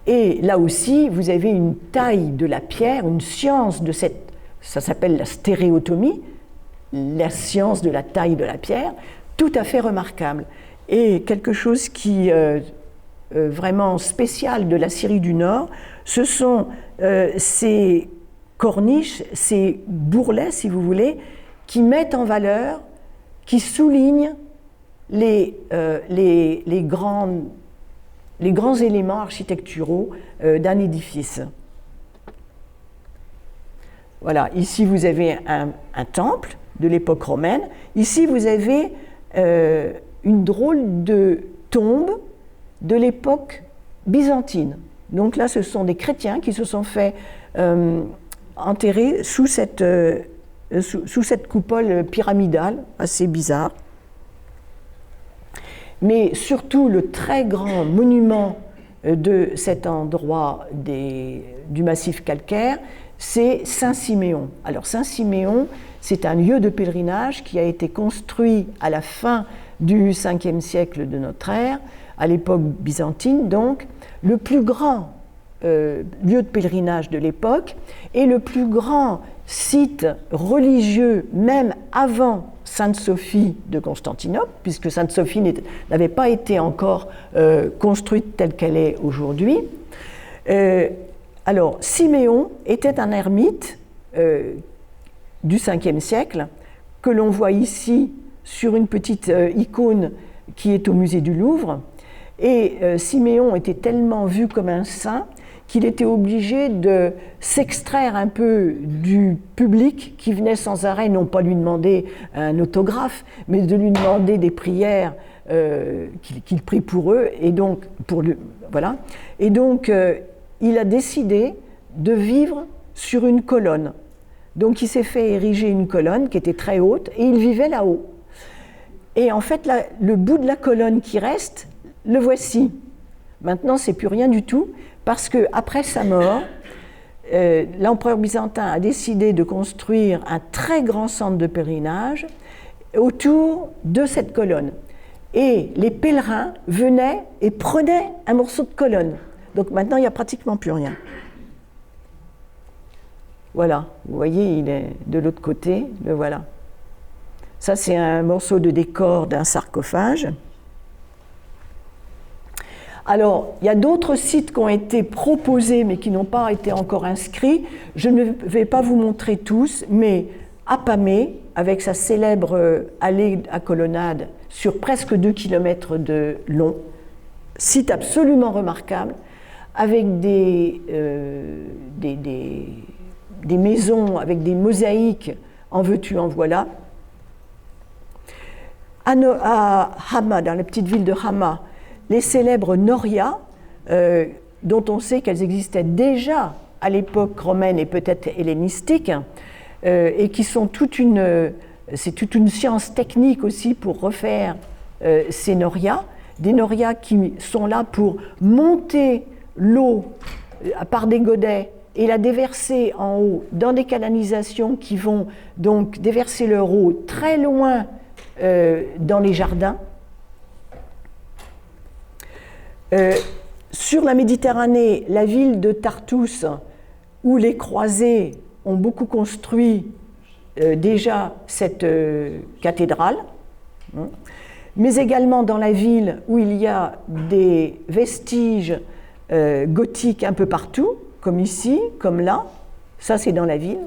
Et là aussi, vous avez une taille de la pierre, une science de cette... Ça s'appelle la stéréotomie, la science de la taille de la pierre, tout à fait remarquable. Et quelque chose qui est vraiment spécial de la Syrie du Nord, ce sont ces corniches, ces bourrelets, si vous voulez, qui mettent en valeur, qui soulignent les grands éléments architecturaux d'un édifice. Voilà, ici vous avez un temple de l'époque romaine. Ici vous avez une drôle de tombe de l'époque byzantine. Donc là, ce sont des chrétiens qui se sont fait enterrer sous cette coupole pyramidale, assez bizarre. Mais surtout, le très grand monument de cet endroit du massif calcaire, c'est Saint-Siméon. Alors Saint-Siméon, c'est un lieu de pèlerinage qui a été construit à la fin du 5e siècle de notre ère, à l'époque byzantine donc, le plus grand lieu de pèlerinage de l'époque et le plus grand site religieux même avant Sainte-Sophie de Constantinople, puisque Sainte-Sophie n'avait pas été encore construite telle qu'elle est aujourd'hui. Alors, Siméon était un ermite du 5e siècle, que l'on voit ici sur une petite icône qui est au musée du Louvre. Et Siméon était tellement vu comme un saint qu'il était obligé de s'extraire un peu du public qui venait sans arrêt, non pas lui demander un autographe, mais de lui demander des prières qu'il prie pour eux, et donc, voilà. Et donc, il a décidé de vivre sur une colonne. Donc, il s'est fait ériger une colonne qui était très haute, et il vivait là-haut. Et en fait, le bout de la colonne qui reste, le voici. Maintenant, c'est plus rien du tout, parce qu'après sa mort, l'empereur byzantin a décidé de construire un très grand centre de pèlerinage autour de cette colonne. Et les pèlerins venaient et prenaient un morceau de colonne. Donc maintenant, il n'y a pratiquement plus rien. Voilà, vous voyez, il est de l'autre côté, le voilà. Ça, c'est un morceau de décor d'un sarcophage. Alors, il y a d'autres sites qui ont été proposés, mais qui n'ont pas été encore inscrits. Je ne vais pas vous montrer tous, mais Apamée, avec sa célèbre allée à colonnade sur presque 2 km de long, site absolument remarquable, avec des maisons, avec des mosaïques, en veux-tu, en voilà. À Hama, dans la petite ville de Hama, les célèbres norias, dont on sait qu'elles existaient déjà à l'époque romaine et peut-être hellénistique, et qui sont c'est toute une science technique aussi pour refaire ces norias, des norias qui sont là pour monter l'eau par des godets et la déverser en haut dans des canalisations qui vont donc déverser leur eau très loin dans les jardins. Sur la Méditerranée, la ville de Tartous, où les croisés ont beaucoup construit déjà cette cathédrale, mais également dans la ville où il y a des vestiges gothiques un peu partout, comme ici, comme là, ça c'est dans la ville,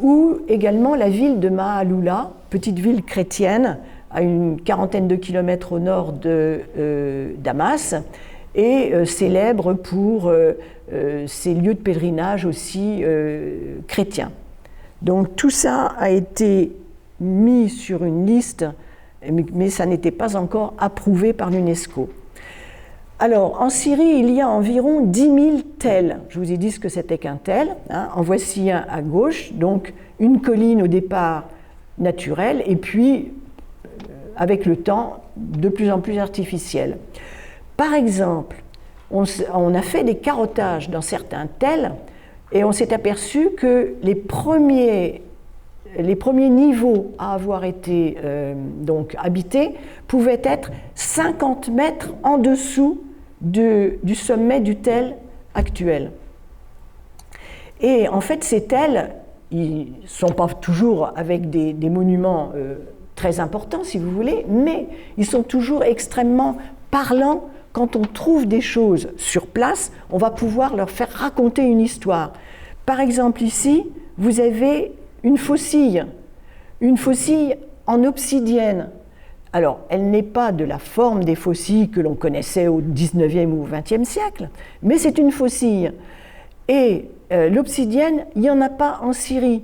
ou également la ville de Maaloula, petite ville chrétienne, à une quarantaine de kilomètres au nord de Damas, et célèbre pour ses lieux de pèlerinage aussi chrétiens. Donc tout ça a été mis sur une liste, mais ça n'était pas encore approuvé par l'UNESCO. Alors, en Syrie, il y a environ 10 000 tels. Je vous ai dit ce que c'était qu'un tel. En voici un à gauche, donc une colline au départ naturelle, et puis avec le temps, de plus en plus artificielle. Par exemple, on a fait des carottages dans certains tels et on s'est aperçu que les premiers niveaux à avoir été donc habités pouvaient être 50 mètres en dessous du sommet du tel actuel. Et en fait, ces tels, ils ne sont pas toujours avec des monuments très importants, si vous voulez, mais ils sont toujours extrêmement parlants. Quand on trouve des choses sur place, on va pouvoir leur faire raconter une histoire. Par exemple, ici, vous avez une faucille en obsidienne. Alors, elle n'est pas de la forme des faucilles que l'on connaissait au 19e ou au 20e siècle, mais c'est une faucille. Et l'obsidienne, il n'y en a pas en Syrie.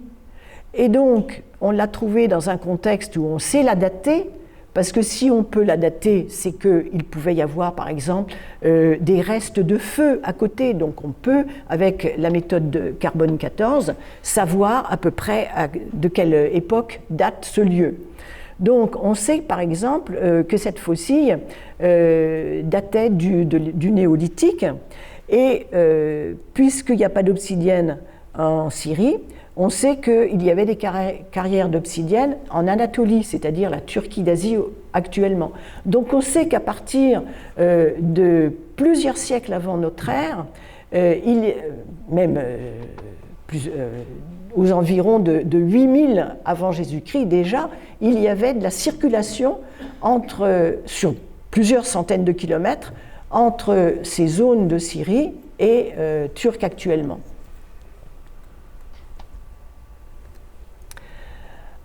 Et donc, on l'a trouvée dans un contexte où on sait la dater, parce que si on peut la dater, c'est qu'il pouvait y avoir, par exemple, des restes de feu à côté. Donc on peut, avec la méthode de carbone 14, savoir à peu près de quelle époque date ce lieu. Donc on sait, par exemple, que cette faucille datait du néolithique, et puisqu'il n'y a pas d'obsidienne en Syrie, on sait qu'il y avait des carrières d'obsidienne en Anatolie, c'est-à-dire la Turquie d'Asie actuellement. Donc on sait qu'à partir de plusieurs siècles avant notre ère, aux environs de 8000 avant Jésus-Christ déjà, il y avait de la circulation sur plusieurs centaines de kilomètres entre ces zones de Syrie et Turquie actuellement.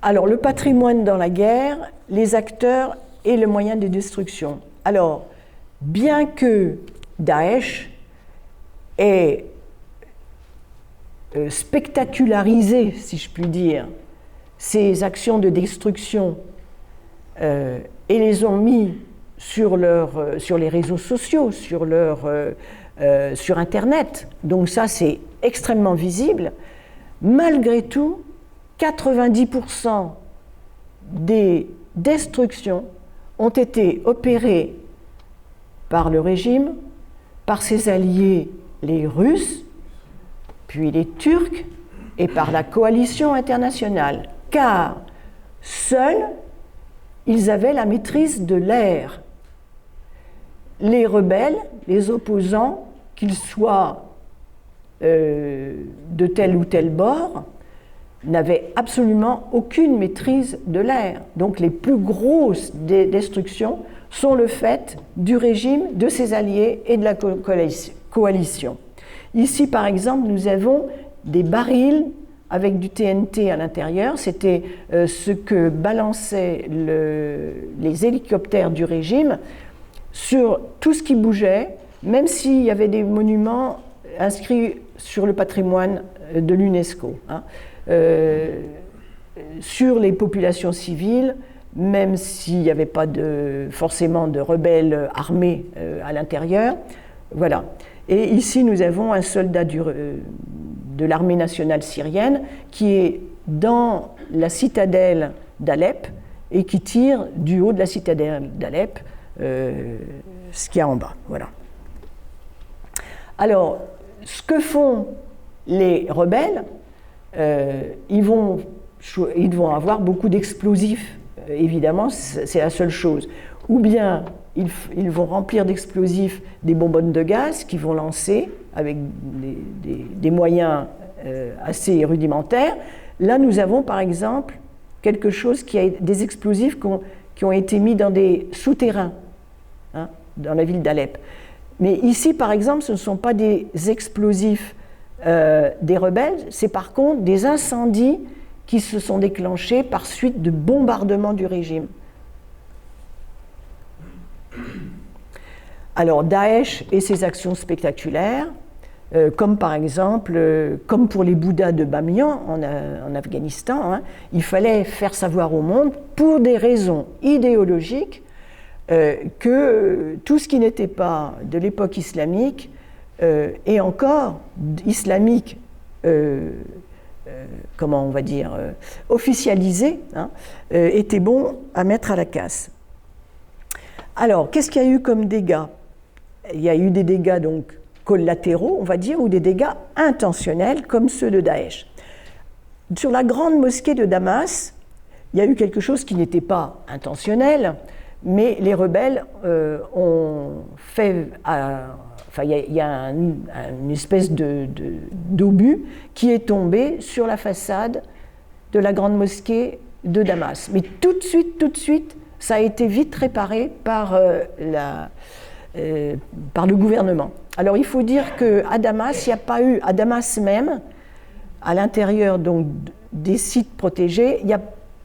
Alors, le patrimoine dans la guerre, les acteurs et le moyen de destruction. Alors, bien que Daesh ait spectacularisé, si je puis dire, ces actions de destruction et les ont mis sur les réseaux sociaux, sur Internet, donc ça c'est extrêmement visible, malgré tout, 90% des destructions ont été opérées par le régime, par ses alliés les Russes, puis les Turcs, et par la coalition internationale, car seuls, ils avaient la maîtrise de l'air. Les rebelles, les opposants, qu'ils soient de tel ou tel bord, n'avaient absolument aucune maîtrise de l'air. Donc les plus grosses destructions sont le fait du régime, de ses alliés et de la coalition. Ici, par exemple, nous avons des barils avec du TNT à l'intérieur. C'était ce que balançaient les hélicoptères du régime sur tout ce qui bougeait, même s'il y avait des monuments inscrits sur le patrimoine de l'UNESCO. Sur les populations civiles, même s'il n'y avait pas forcément de rebelles armés à l'intérieur. Voilà. Et ici, nous avons un soldat de l'armée nationale syrienne qui est dans la citadelle d'Alep et qui tire du haut de la citadelle d'Alep ce qu'il y a en bas. Voilà. Alors, ce que font les rebelles, ils vont avoir beaucoup d'explosifs, évidemment, c'est la seule chose. Ou bien ils vont remplir d'explosifs des bonbonnes de gaz qu'ils vont lancer avec des moyens assez rudimentaires. Là, nous avons par exemple quelque chose des explosifs qui ont été mis dans des souterrains, dans la ville d'Alep. Mais ici, par exemple, ce ne sont pas des explosifs des rebelles, c'est par contre des incendies qui se sont déclenchés par suite de bombardements du régime. Alors Daesh et ses actions spectaculaires, comme par exemple, comme pour les Bouddhas de Bamiyan en Afghanistan, il fallait faire savoir au monde, pour des raisons idéologiques, que tout ce qui n'était pas de l'époque islamique, et encore islamique, comment on va dire, officialisé, était bon à mettre à la casse. Alors, qu'est-ce qu'il y a eu comme dégâts ? Il y a eu des dégâts donc collatéraux, on va dire, ou des dégâts intentionnels, comme ceux de Daesh. Sur la grande mosquée de Damas, il y a eu quelque chose qui n'était pas intentionnel, mais les rebelles ont fait... il y a une espèce d'obus qui est tombé sur la façade de la grande mosquée de Damas. Mais tout de suite, ça a été vite réparé par le gouvernement. Alors il faut dire qu'à Damas, il n'y a pas eu, à Damas même, à l'intérieur donc des sites protégés, il n'y a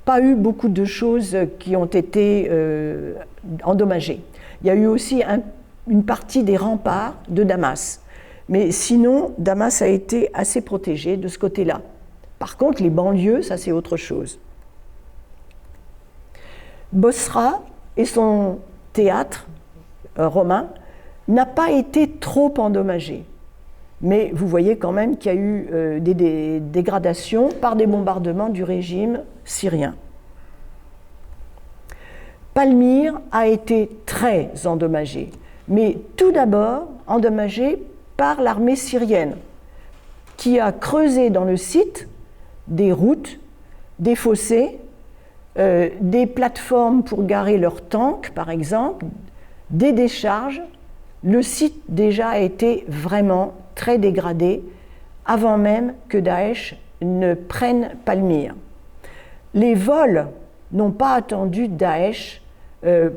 pas eu beaucoup de choses qui ont été endommagées. Il y a eu aussi une partie des remparts de Damas. Mais sinon, Damas a été assez protégé de ce côté-là. Par contre, les banlieues, ça c'est autre chose. Bosra, et son théâtre romain n'a pas été trop endommagé. Mais vous voyez quand même qu'il y a eu des dégradations par des bombardements du régime syrien. Palmyre a été très endommagée, mais tout d'abord endommagée par l'armée syrienne, qui a creusé dans le site des routes, des fossés, des plateformes pour garer leurs tanks, par exemple, des décharges. Le site déjà a été vraiment très dégradé avant même que Daesh ne prenne Palmyre. Les vols n'ont pas attendu Daesh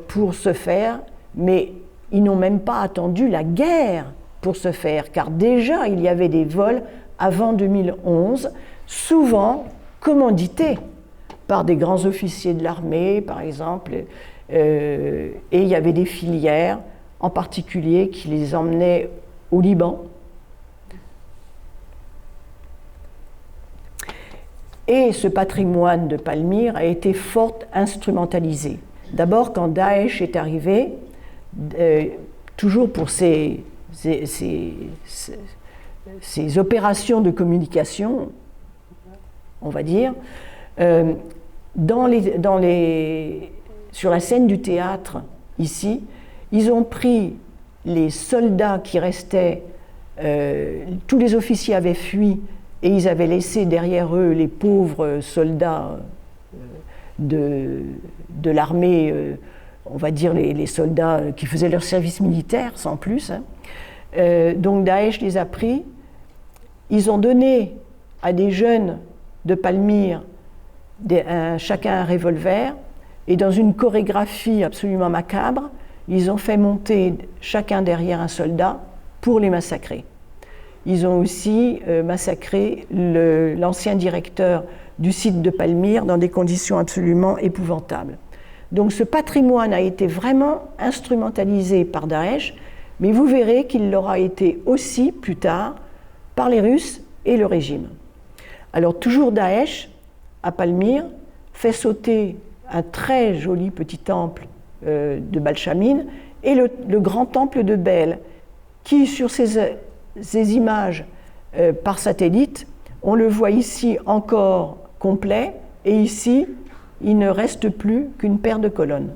pour se faire, mais ils n'ont même pas attendu la guerre pour se faire, car déjà il y avait des vols avant 2011, souvent commandités par des grands officiers de l'armée, par exemple, et il y avait des filières, en particulier, qui les emmenaient au Liban. Et ce patrimoine de Palmyre a été fort instrumentalisé. D'abord, quand Daesh est arrivé, toujours pour ses opérations de communication, on va dire, sur la scène du théâtre, ici, ils ont pris les soldats qui restaient, tous les officiers avaient fui, et ils avaient laissé derrière eux les pauvres soldats de l'armée, on va dire les soldats qui faisaient leur service militaire, sans plus. Donc Daesh les a pris, ils ont donné à des jeunes de Palmyre chacun un revolver, et dans une chorégraphie absolument macabre, ils ont fait monter chacun derrière un soldat pour les massacrer. Ils ont aussi massacré l'ancien directeur du site de Palmyre dans des conditions absolument épouvantables. Donc ce patrimoine a été vraiment instrumentalisé par Daesh, mais vous verrez qu'il l'aura été aussi plus tard par les Russes et le régime. Alors toujours Daesh, à Palmyre, fait sauter un très joli petit temple de Balchamine et le grand temple de Bel, qui sur ces images par satellite, on le voit ici encore complet, et ici, il ne reste plus qu'une paire de colonnes.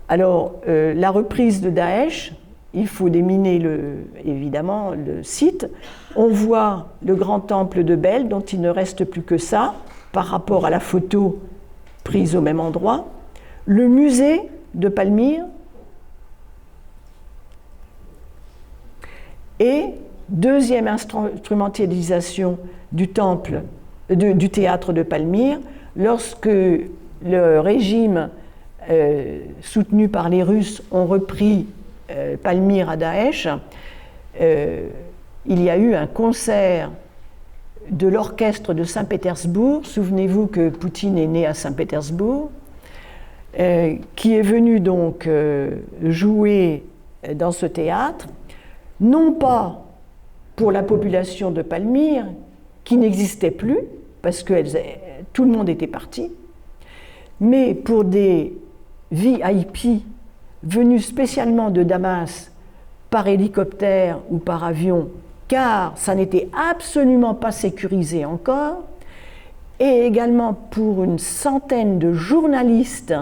Alors, la reprise de Daesh, il faut déminer évidemment le site. On voit le grand temple de Bel, dont il ne reste plus que ça, par rapport à la photo prise au même endroit. Le musée de Palmyre, et deuxième instrumentalisation du théâtre de Palmyre, lorsque le régime soutenu par les Russes ont repris Palmyre à Daesh, il y a eu un concert de l'orchestre de Saint-Pétersbourg. Souvenez-vous que Poutine est né à Saint-Pétersbourg, qui est venu donc jouer dans ce théâtre, non pas pour la population de Palmyre, qui n'existait plus, parce que tout le monde était parti, mais pour des VIP venus spécialement de Damas par hélicoptère ou par avion, car ça n'était absolument pas sécurisé encore, et également pour une centaine de journalistes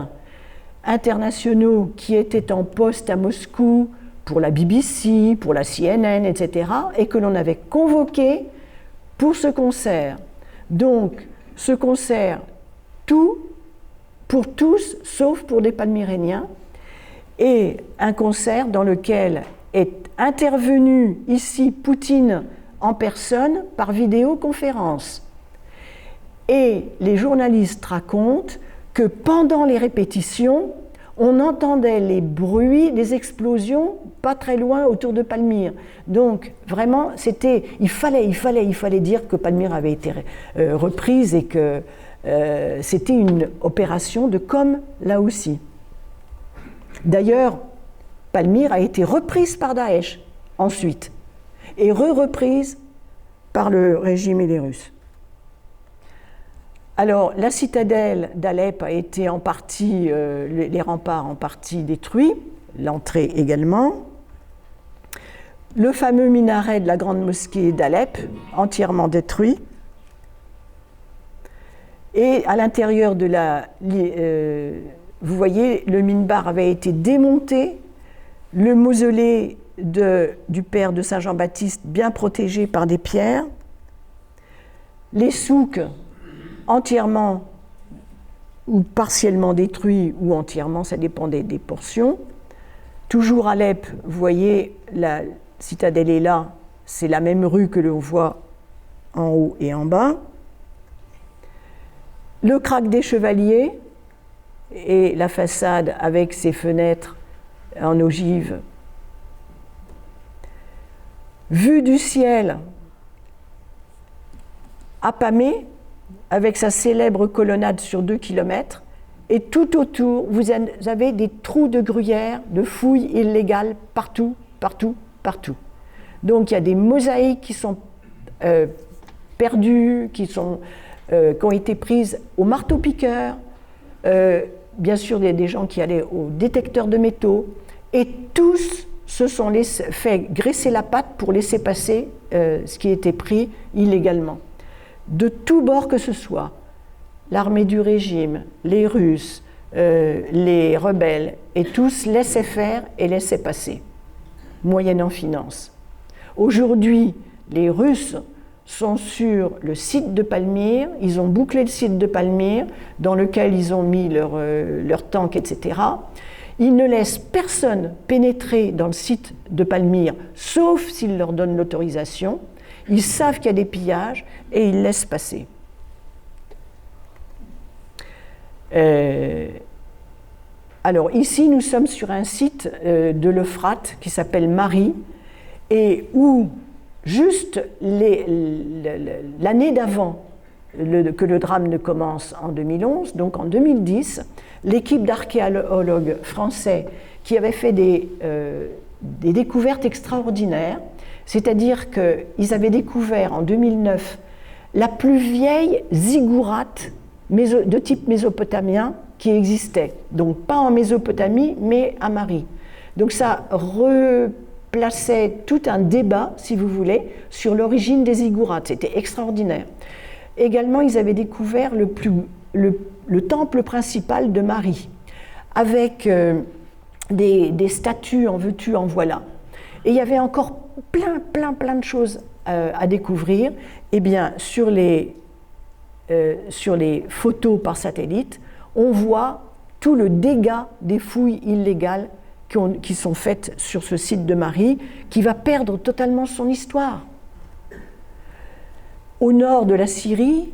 internationaux qui étaient en poste à Moscou, pour la BBC, pour la CNN, etc., et que l'on avait convoqués pour ce concert. Donc, ce concert, tout pour tous, sauf pour des Palmyréniens, et un concert dans lequel est intervenu ici Poutine en personne par vidéoconférence. Et les journalistes racontent que pendant les répétitions, on entendait les bruits des explosions pas très loin autour de Palmyre. Donc vraiment, il fallait dire que Palmyre avait été reprise et que c'était une opération de com là aussi. D'ailleurs, Palmyre a été reprise par Daesh ensuite et reprise par le régime et les Russes. Alors, la citadelle d'Alep a été en partie, les remparts en partie détruits, l'entrée également. Le fameux minaret de la grande mosquée d'Alep, entièrement détruit. Et à l'intérieur de la... vous voyez, le minbar avait été démonté, le mausolée du père de Saint Jean-Baptiste bien protégé par des pierres, les souks entièrement ou partiellement détruits ou entièrement, ça dépendait des portions. Toujours à Alep, vous voyez, la citadelle est là, c'est la même rue que l'on voit en haut et en bas. Le Krach des Chevaliers et la façade avec ses fenêtres en ogive. Vue du ciel, Apamé, avec sa célèbre colonnade sur 2 km, et tout autour, vous avez des trous de gruyère, de fouilles illégales partout, partout, partout. Donc il y a des mosaïques qui sont perdues, qui ont été prises au marteau-piqueur, bien sûr il y a des gens qui allaient au détecteur de métaux, et tous se sont fait graisser la patte pour laisser passer ce qui était pris illégalement. De tous bords que ce soit, l'armée du régime, les Russes, les rebelles, et tous laissaient faire et laissaient passer, moyennant finance. Aujourd'hui, les Russes sont sur le site de Palmyre, ils ont bouclé le site de Palmyre, dans lequel ils ont mis leurs tanks, etc. Ils ne laissent personne pénétrer dans le site de Palmyre, sauf s'ils leur donnent l'autorisation. Ils savent qu'il y a des pillages et ils laissent passer. Alors ici, nous sommes sur un site de l'Euphrate qui s'appelle Mari, et où juste l'année d'avant que le drame ne commence en 2011, donc en 2010, l'équipe d'archéologues français qui avait fait des découvertes extraordinaires, c'est-à-dire qu'ils avaient découvert en 2009 la plus vieille ziggourate de type mésopotamien qui existait. Donc pas en Mésopotamie, mais à Mari. Donc ça replaçait tout un débat, si vous voulez, sur l'origine des ziggourates. C'était extraordinaire. Également, ils avaient découvert le temple principal de Mari, avec des statues en veux-tu, en voilà. Et il y avait encore plein de choses à découvrir. Eh bien, sur les photos par satellite, on voit tout le dégât des fouilles illégales qui sont faites sur ce site de Mari, qui va perdre totalement son histoire. Au nord de la Syrie,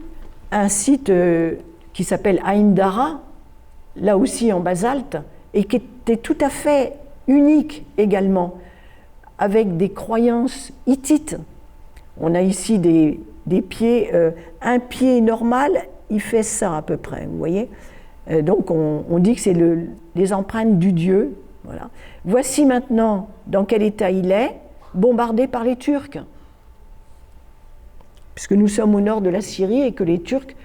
un site qui s'appelle Ain Dara, là aussi en basalte, et qui était tout à fait unique également, avec des croyances hittites. On a ici des pieds, un pied normal, il fait ça à peu près, vous voyez. Donc on dit que c'est les empreintes du dieu. Voilà. Voici maintenant dans quel état il est, bombardé par les Turcs. Puisque nous sommes au nord de la Syrie et que les Turcs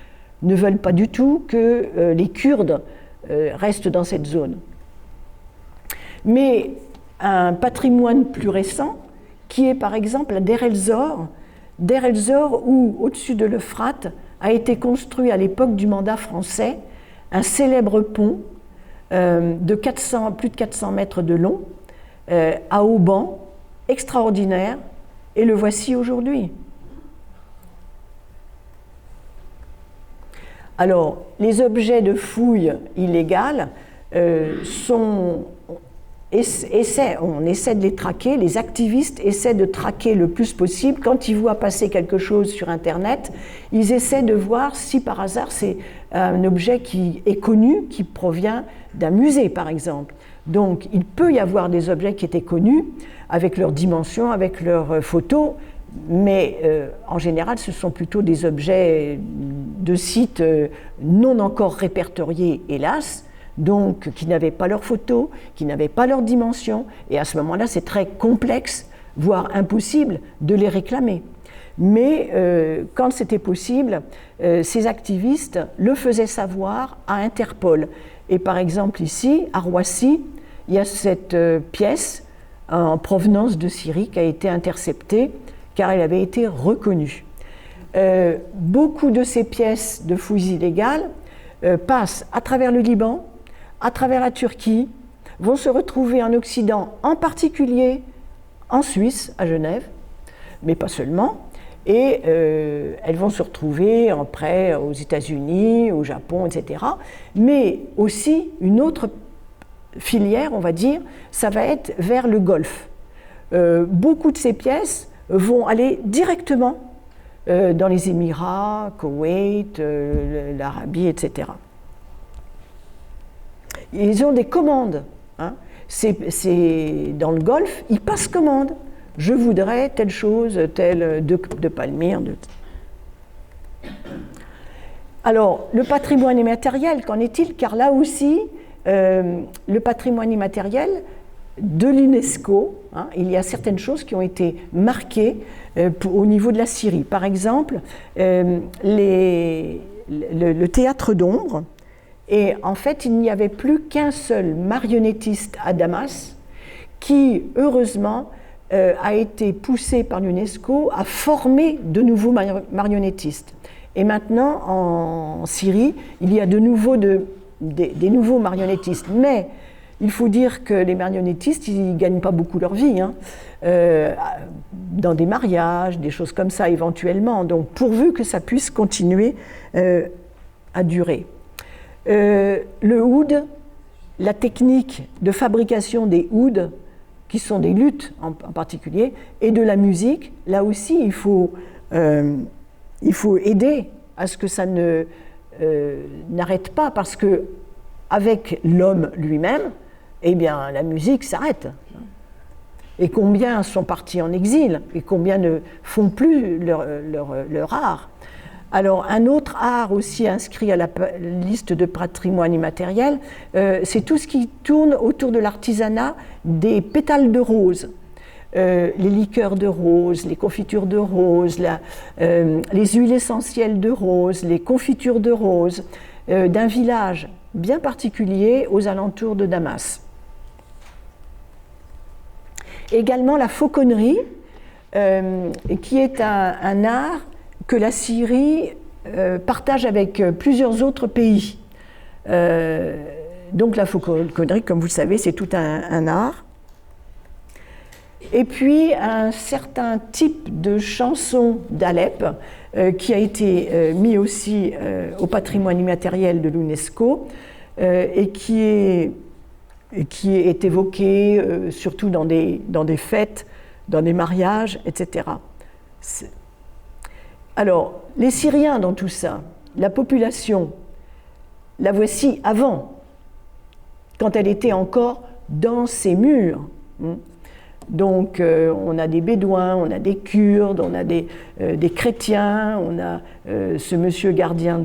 ne veulent pas du tout que les Kurdes restent dans cette zone. Mais un patrimoine plus récent, qui est par exemple à Deir el-Zor, où, au-dessus de l'Euphrate, a été construit à l'époque du mandat français un célèbre pont de plus de 400 mètres de long, à haubans, extraordinaire, et le voici aujourd'hui. Alors, les objets de fouilles illégales on essaie de les traquer, les activistes essaient de traquer le plus possible. Quand ils voient passer quelque chose sur Internet, ils essaient de voir si par hasard c'est un objet qui est connu, qui provient d'un musée par exemple. Donc il peut y avoir des objets qui étaient connus, avec leurs dimensions, avec leurs photos, mais en général ce sont plutôt des objets de sites non encore répertoriés, hélas, donc qui n'avaient pas leurs photos, qui n'avaient pas leurs dimensions, et à ce moment-là, c'est très complexe, voire impossible, de les réclamer. Mais quand c'était possible, ces activistes le faisaient savoir à Interpol. Et par exemple ici, à Roissy, il y a cette pièce en provenance de Syrie qui a été interceptée car elle avait été reconnue. Beaucoup de ces pièces de fouilles illégales passent à travers le Liban, à travers la Turquie, vont se retrouver en Occident, en particulier en Suisse, à Genève, mais pas seulement, et elles vont se retrouver après aux États-Unis, au Japon, etc. Mais aussi une autre filière, on va dire, ça va être vers le Golfe. Beaucoup de ces pièces vont aller directement dans les Émirats, Koweït, l'Arabie, etc. Ils ont des commandes. Hein. C'est dans le Golfe, ils passent commande. Je voudrais telle chose, telle de Palmyre. Alors, le patrimoine immatériel, qu'en est-il? Car là aussi, le patrimoine immatériel de l'UNESCO, hein, il y a certaines choses qui ont été marquées au niveau de la Syrie. Par exemple, le théâtre d'ombre. Et en fait, il n'y avait plus qu'un seul marionnettiste à Damas qui, heureusement, a été poussé par l'UNESCO à former de nouveaux marionnettistes. Et maintenant, en Syrie, il y a de nouveau des nouveaux marionnettistes. Mais il faut dire que les marionnettistes, ils ne gagnent pas beaucoup leur vie, hein, dans des mariages, des choses comme ça éventuellement. Donc, pourvu que ça puisse continuer à durer. Le oud, la technique de fabrication des ouds, qui sont des luths en particulier, et de la musique, là aussi il faut aider à ce que ça n'arrête pas, parce que avec l'homme lui-même, eh bien la musique s'arrête. Et combien sont partis en exil, et combien ne font plus leur art. Alors, un autre art aussi inscrit à la liste de patrimoine immatériel, c'est tout ce qui tourne autour de l'artisanat des pétales de rose. Les liqueurs de rose, les confitures de rose, les huiles essentielles de rose, les confitures de rose, d'un village bien particulier aux alentours de Damas. Également la fauconnerie, qui est un art que la Syrie partage avec plusieurs autres pays. Donc la fauconnerie, comme vous le savez, c'est tout un art. Et puis un certain type de chanson d'Alep qui a été mis aussi au patrimoine immatériel de l'UNESCO et qui est évoqué surtout dans des fêtes, dans des mariages, etc. Alors, les Syriens dans tout ça, la population, la voici avant, quand elle était encore dans ses murs. Donc, on a des Bédouins, on a des Kurdes, on a des chrétiens, on a ce monsieur gardien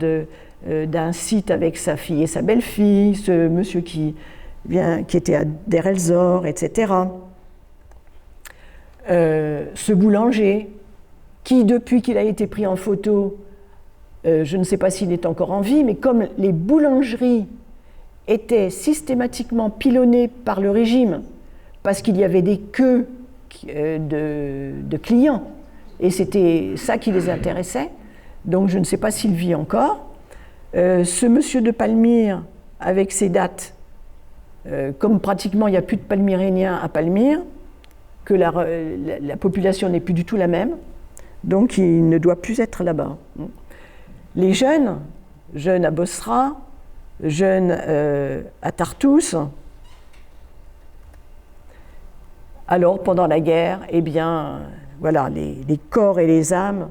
d'un site avec sa fille et sa belle-fille, ce monsieur qui était à Der el-Zor, etc. Ce boulanger, qui, depuis qu'il a été pris en photo, je ne sais pas s'il est encore en vie, mais comme les boulangeries étaient systématiquement pilonnées par le régime, parce qu'il y avait des queues de clients, et c'était ça qui les intéressait, donc je ne sais pas s'il vit encore. Ce monsieur de Palmyre, avec ses dates, comme pratiquement il n'y a plus de palmyréniens à Palmyre, que la population n'est plus du tout la même, donc il ne doit plus être là-bas. Les jeunes à Bosra, jeunes à Tartous, alors pendant la guerre, eh bien, voilà, les corps et les âmes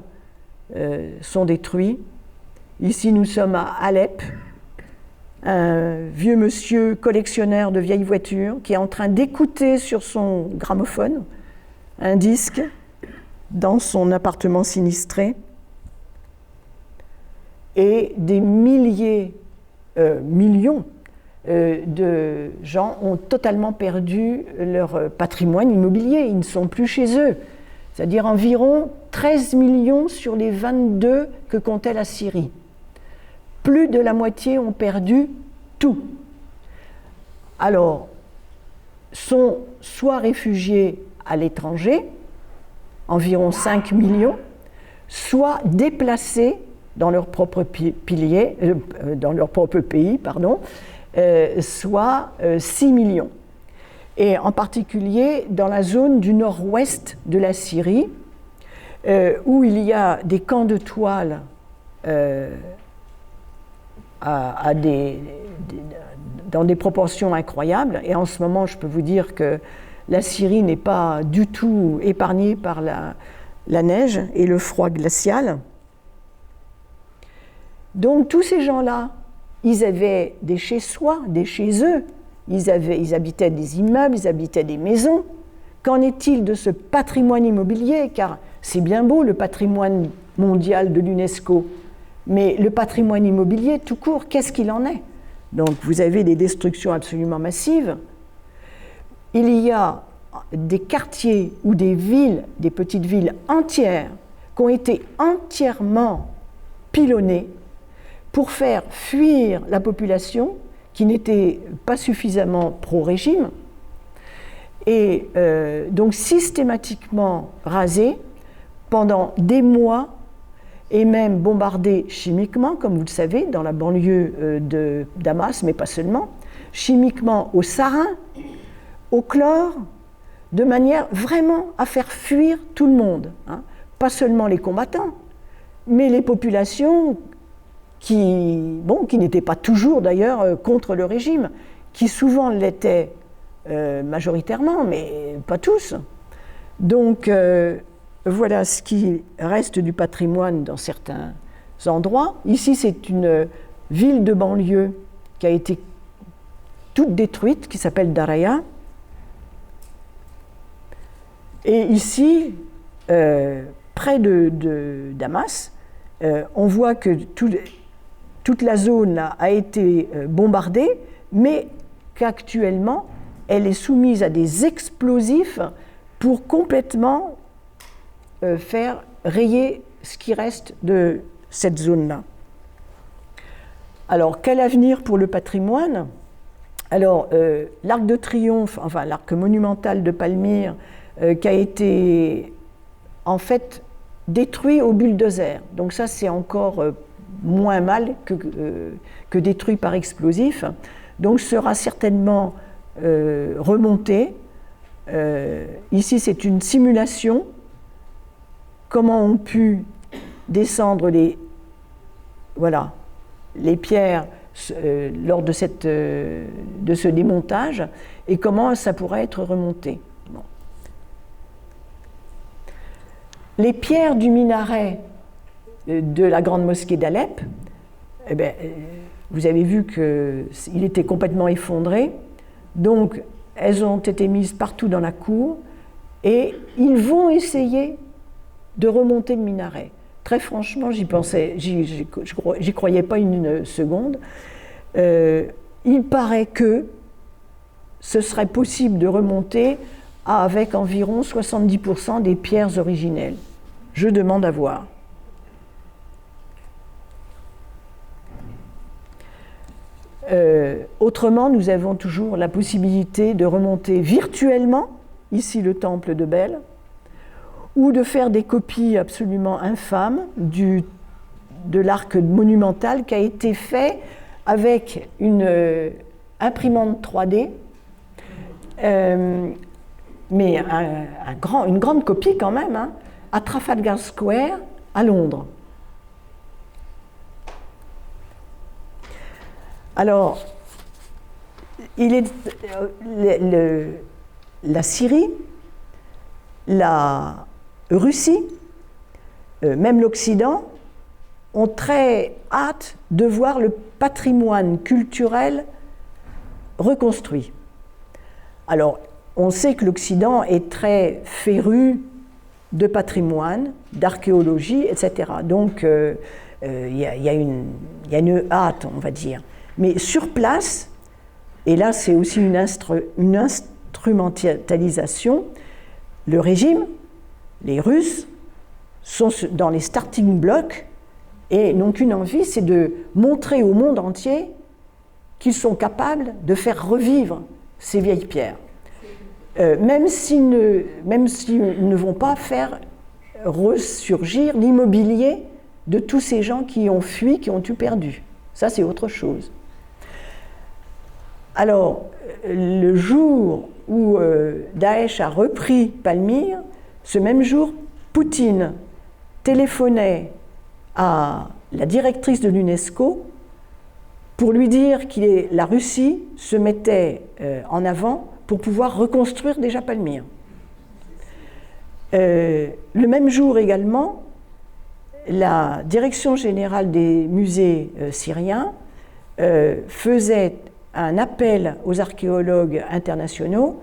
sont détruits. Ici, nous sommes à Alep, un vieux monsieur collectionneur de vieilles voitures qui est en train d'écouter sur son gramophone un disque dans son appartement sinistré, et des millions de gens ont totalement perdu leur patrimoine immobilier, ils ne sont plus chez eux. c'est-à-dire environ 13 millions sur les 22 que comptait la Syrie. Plus de la moitié ont perdu tout. Alors, sont soit réfugiés à l'étranger, environ 5 millions, soit déplacés dans leur propre pays, soit 6 millions. Et en particulier dans la zone du nord-ouest de la Syrie, où il y a des camps de toile dans des proportions incroyables. Et en ce moment, je peux vous dire que la Syrie n'est pas du tout épargnée par la neige et le froid glacial. Donc tous ces gens-là, ils avaient des chez-soi, des chez eux. Ils habitaient des immeubles, ils habitaient des maisons. Qu'en est-il de ce patrimoine immobilier? Car c'est bien beau le patrimoine mondial de l'UNESCO, mais le patrimoine immobilier tout court, qu'est-ce qu'il en est? Donc vous avez des destructions absolument massives. Il y a des quartiers ou des villes, des petites villes entières, qui ont été entièrement pilonnées pour faire fuir la population qui n'était pas suffisamment pro-régime, et donc systématiquement rasée pendant des mois, et même bombardée chimiquement, comme vous le savez, dans la banlieue de Damas, mais pas seulement, chimiquement au sarin, au chlore, de manière vraiment à faire fuir tout le monde, hein. Pas seulement les combattants, mais les populations qui n'étaient pas toujours d'ailleurs contre le régime, qui souvent l'étaient majoritairement, mais pas tous. Donc voilà ce qui reste du patrimoine dans certains endroits. Ici, c'est une ville de banlieue qui a été toute détruite, qui s'appelle Daraya. Et ici, près de Damas, on voit que toute la zone a été bombardée, mais qu'actuellement, elle est soumise à des explosifs pour complètement faire rayer ce qui reste de cette zone-là. Alors, quel avenir pour le patrimoine? Alors, l'arc de triomphe, enfin l'arc monumental de Palmyre, qui a été en fait détruit au bulldozer. Donc ça, c'est encore moins mal que détruit par explosif. Donc sera certainement remonté. Ici, c'est une simulation. Comment ont pu descendre les pierres lors de ce démontage et comment ça pourrait être remonté. Bon. Les pierres du minaret de la grande mosquée d'Alep, vous avez vu qu'il était complètement effondré, donc elles ont été mises partout dans la cour et ils vont essayer de remonter le minaret. Très franchement, j'y croyais pas une seconde. Il paraît que ce serait possible de remonter avec environ 70% des pierres originelles. Je demande à voir. Autrement, nous avons toujours la possibilité de remonter virtuellement, ici le temple de Bel, ou de faire des copies absolument infâmes de l'arc monumental qui a été fait avec une imprimante 3D, mais une grande copie quand même, hein, à Trafalgar Square, à Londres. Alors, la Syrie, la Russie, même l'Occident, ont très hâte de voir le patrimoine culturel reconstruit. Alors, on sait que l'Occident est très féru de patrimoine, d'archéologie, etc. Donc, il y a une hâte, on va dire. Mais sur place, et là c'est aussi une instrumentalisation, le régime les Russes sont dans les starting blocks et n'ont qu'une envie, c'est de montrer au monde entier qu'ils sont capables de faire revivre ces vieilles pierres. Même s'ils ne vont pas faire ressurgir l'immobilier de tous ces gens qui ont fui, qui ont tout perdu. Ça, c'est autre chose. Alors, le jour où Daesh a repris Palmyre, ce même jour, Poutine téléphonait à la directrice de l'UNESCO pour lui dire que la Russie se mettait en avant pour pouvoir reconstruire déjà Palmyre. Le même jour également, la Direction générale des musées syriens faisait un appel aux archéologues internationaux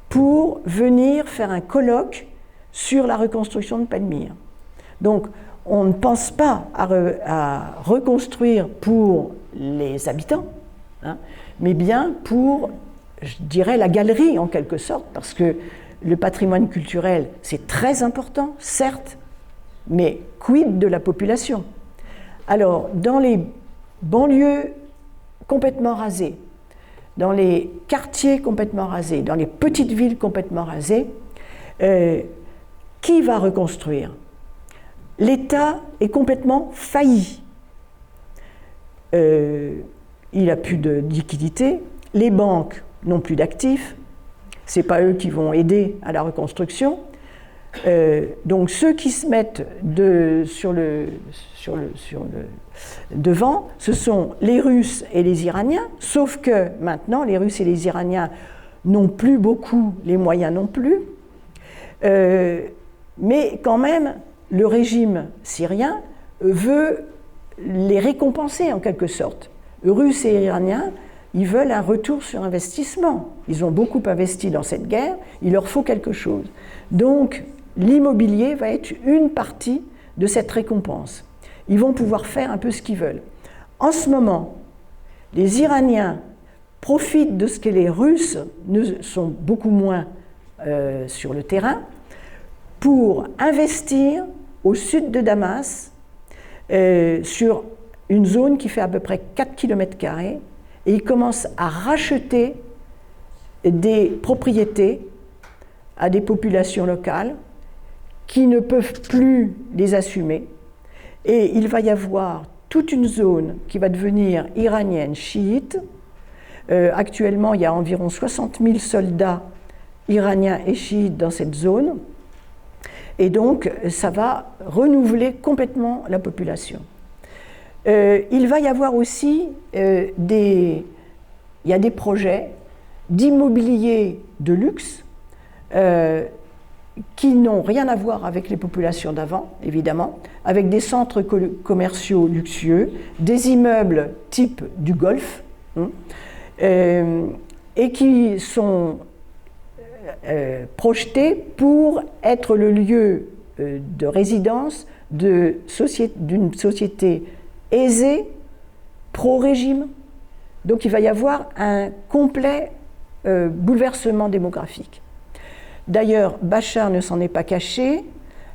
pour venir faire un colloque sur la reconstruction de Palmyre. Donc, on ne pense pas à reconstruire pour les habitants, hein, mais bien pour, je dirais, la galerie en quelque sorte, parce que le patrimoine culturel, c'est très important, certes, mais quid de la population? Alors, dans les banlieues complètement rasées, dans les quartiers complètement rasés, dans les petites villes complètement rasées, qui va reconstruire? L'État est complètement failli. Il n'a plus de liquidité, les banques n'ont plus d'actifs, ce n'est pas eux qui vont aider à la reconstruction. Donc ceux qui se mettent sur le devant, ce sont les Russes et les Iraniens, sauf que maintenant les Russes et les Iraniens n'ont plus beaucoup les moyens non plus, mais quand même le régime syrien veut les récompenser en quelque sorte. Russes et Iraniens, ils veulent un retour sur investissement. Ils ont beaucoup investi dans cette guerre, il leur faut quelque chose. Donc l'immobilier va être une partie de cette récompense. Ils vont pouvoir faire un peu ce qu'ils veulent. En ce moment, les Iraniens profitent de ce que les Russes sont beaucoup moins sur le terrain pour investir au sud de Damas sur une zone qui fait à peu près 4 km², et ils commencent à racheter des propriétés à des populations locales qui ne peuvent plus les assumer. Et il va y avoir toute une zone qui va devenir iranienne chiite. Actuellement, il y a environ 60 000 soldats iraniens et chiites dans cette zone. Et donc, ça va renouveler complètement la population. Il va y avoir aussi des projets d'immobilier de luxe qui n'ont rien à voir avec les populations d'avant, évidemment, avec des centres commerciaux luxueux, des immeubles type du Golfe, et qui sont projetés pour être le lieu de résidence d'une société aisée, pro-régime. Donc il va y avoir un complet bouleversement démographique. D'ailleurs, Bachar ne s'en est pas caché.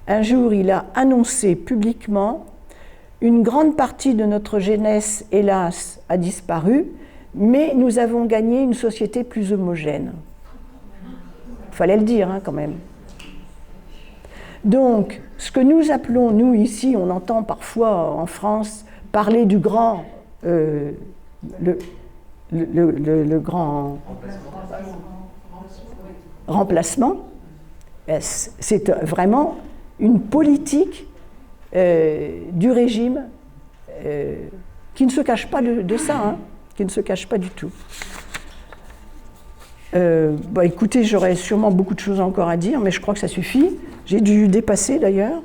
Un jour, il a annoncé publiquement « Une grande partie de notre jeunesse, hélas, a disparu, mais nous avons gagné une société plus homogène. » Il fallait le dire, hein, quand même. Donc, ce que nous appelons, nous, ici, on entend parfois en France parler du grand... le grand remplacement, c'est vraiment une politique du régime qui ne se cache pas de ça, hein, qui ne se cache pas du tout. Écoutez, j'aurais sûrement beaucoup de choses encore à dire, mais je crois que ça suffit. J'ai dû dépasser d'ailleurs.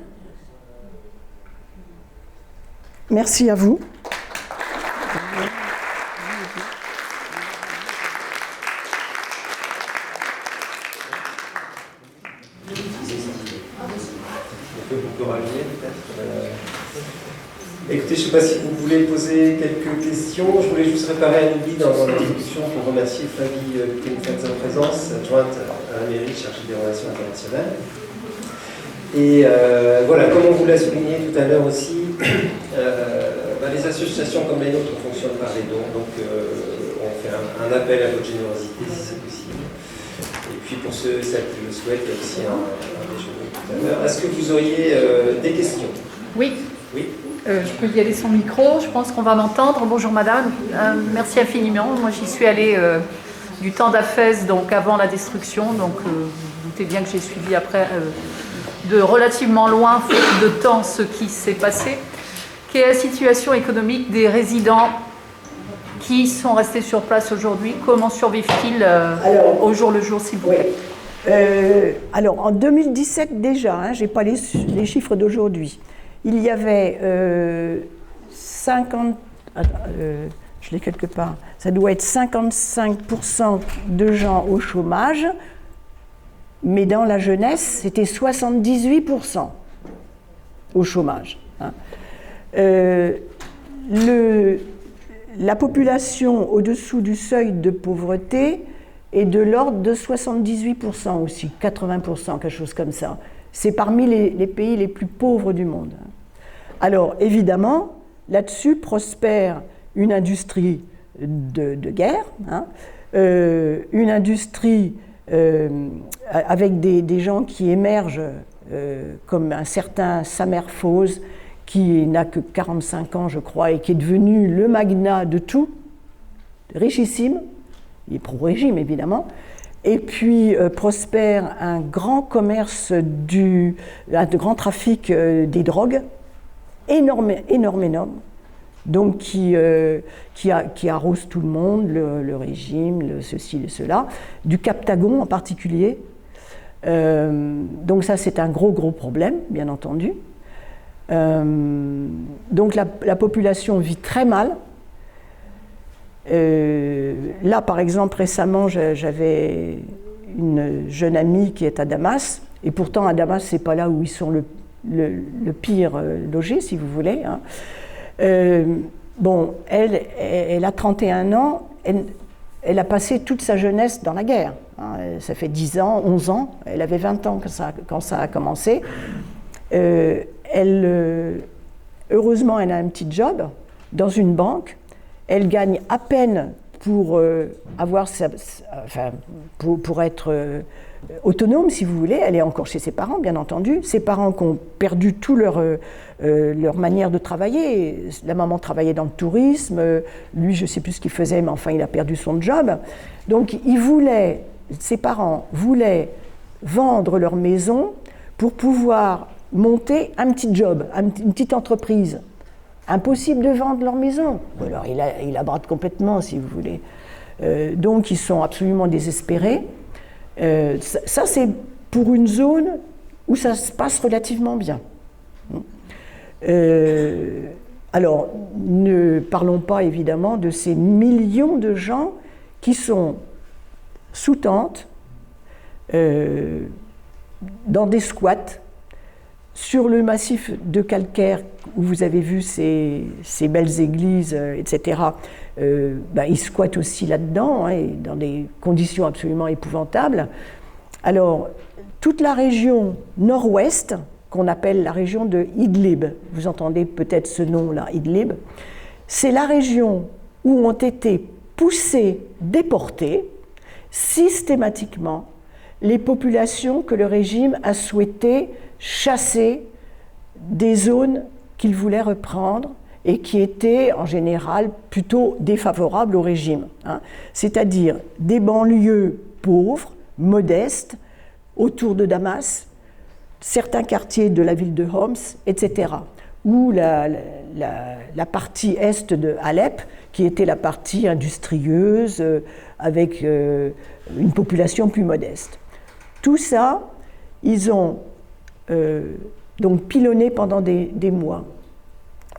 Merci à vous. Écoutez, je ne sais pas si vous voulez poser quelques questions. Je voulais juste réparer un oubli dans l'introduction pour remercier Flavie Luquet de sa présence, adjointe à la mairie chargée des relations internationales. Et voilà, comme on vous l'a souligné tout à l'heure aussi, les associations comme les nôtres fonctionnent par les dons, donc on fait un appel à votre générosité si c'est possible. Et puis pour celles qui le souhaitent, il y a aussi un déjeuner tout à l'heure. Est-ce que vous auriez des questions? Oui. Oui. Je peux y aller sans micro, je pense qu'on va m'entendre. Bonjour madame, merci infiniment. Moi j'y suis allée du temps d'Aphès, donc avant la destruction, donc vous doutez bien que j'ai suivi après de relativement loin, faute de temps, ce qui s'est passé. Quelle est la situation économique des résidents qui sont restés sur place aujourd'hui? Comment survivent-ils au jour le jour, s'il vous plaît? Alors en 2017 déjà, je n'ai pas les chiffres d'aujourd'hui, il y avait 50, je l'ai quelque part, ça doit être 55% de gens au chômage, mais dans la jeunesse, c'était 78% au chômage. La population au-dessous du seuil de pauvreté est de l'ordre de 78% aussi, 80%, quelque chose comme ça. C'est parmi les pays les plus pauvres du monde. Alors, évidemment, là-dessus prospère une industrie de guerre, une industrie avec des gens qui émergent, comme un certain Samer Foz, qui n'a que 45 ans, je crois, et qui est devenu le magnat de tout, richissime, il est pro-régime évidemment, et puis prospère un grand commerce, un grand trafic des drogues, énorme, donc qui arrose tout le monde, le régime, ceci et cela, du Captagon en particulier. Donc ça c'est un gros problème, bien entendu. Donc la population vit très mal. Là, par exemple, récemment, j'avais une jeune amie qui est à Damas, et pourtant à Damas, c'est pas là où ils sont le pire logés, si vous voulez. Bon, elle a 31 ans, elle a passé toute sa jeunesse dans la guerre. Ça fait 10 ans, 11 ans, elle avait 20 ans quand ça a commencé. Heureusement, elle a un petit job dans une banque. Elle gagne à peine pour pour être autonome, si vous voulez. Elle est encore chez ses parents, bien entendu. Ses parents qui ont perdu tout leur manière de travailler. La maman travaillait dans le tourisme. Lui, je ne sais plus ce qu'il faisait, mais enfin, il a perdu son job. Donc, ses parents voulaient vendre leur maison pour pouvoir monter un petit job, une petite entreprise. Impossible de vendre leur maison. Alors il la brade complètement, si vous voulez. Donc ils sont absolument désespérés. Ça c'est pour une zone où ça se passe relativement bien. Alors ne parlons pas évidemment de ces millions de gens qui sont sous tente, dans des squats, sur le massif de calcaire où vous avez vu ces belles églises, etc., ils squattent aussi là-dedans, et dans des conditions absolument épouvantables. Alors, toute la région nord-ouest, qu'on appelle la région de Idlib, vous entendez peut-être ce nom-là, Idlib, c'est la région où ont été poussées, déportées, systématiquement, les populations que le régime a souhaité chasser des zones qu'il voulait reprendre et qui étaient en général plutôt défavorables au régime. C'est-à-dire des banlieues pauvres, modestes, autour de Damas, certains quartiers de la ville de Homs, etc. Ou la partie est de Alep, qui était la partie industrieuse, avec une population plus modeste. Tout ça, ils ont donc pilonné pendant des mois,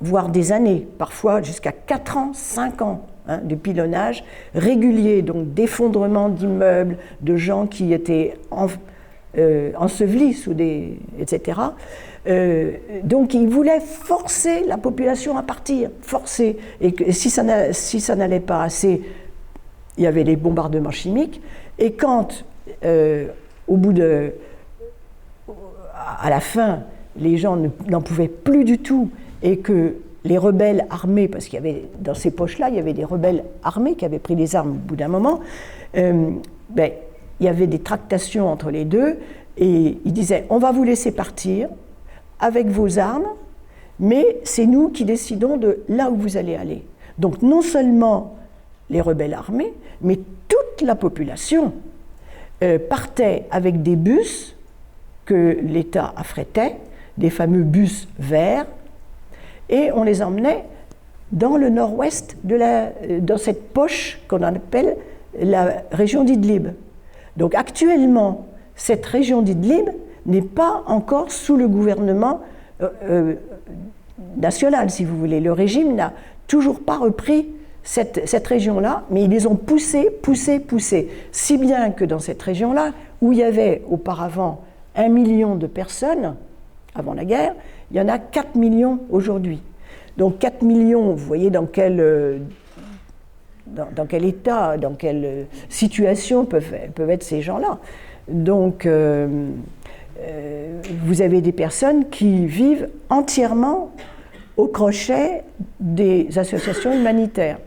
voire des années, parfois jusqu'à 4 ans, 5 ans de pilonnage régulier, donc d'effondrement d'immeubles, de gens qui étaient ensevelis sous des... etc. Donc ils voulaient forcer la population à partir, forcer. Et si ça n'allait pas assez, il y avait les bombardements chimiques. Et quand, à la fin, les gens n'en pouvaient plus du tout et que les rebelles armés, parce qu'il y avait dans ces poches-là, il y avait des rebelles armés qui avaient pris les armes au bout d'un moment, il y avait des tractations entre les deux et ils disaient « on va vous laisser partir avec vos armes, mais c'est nous qui décidons de là où vous allez aller ». Donc non seulement les rebelles armés, mais toute la population partait avec des bus que l'État affrétait, des fameux bus verts, et on les emmenait dans le nord-ouest, dans cette poche qu'on appelle la région d'Idlib. Donc actuellement, cette région d'Idlib n'est pas encore sous le gouvernement national, si vous voulez. Le régime n'a toujours pas repris cette région-là, mais ils les ont poussés, si bien que dans cette région-là, où il y avait auparavant 1 million de personnes, avant la guerre, il y en a 4 millions aujourd'hui. Donc 4 millions, vous voyez dans quel état, dans quelle situation peuvent être ces gens-là. Donc vous avez des personnes qui vivent entièrement au crochet des associations humanitaires.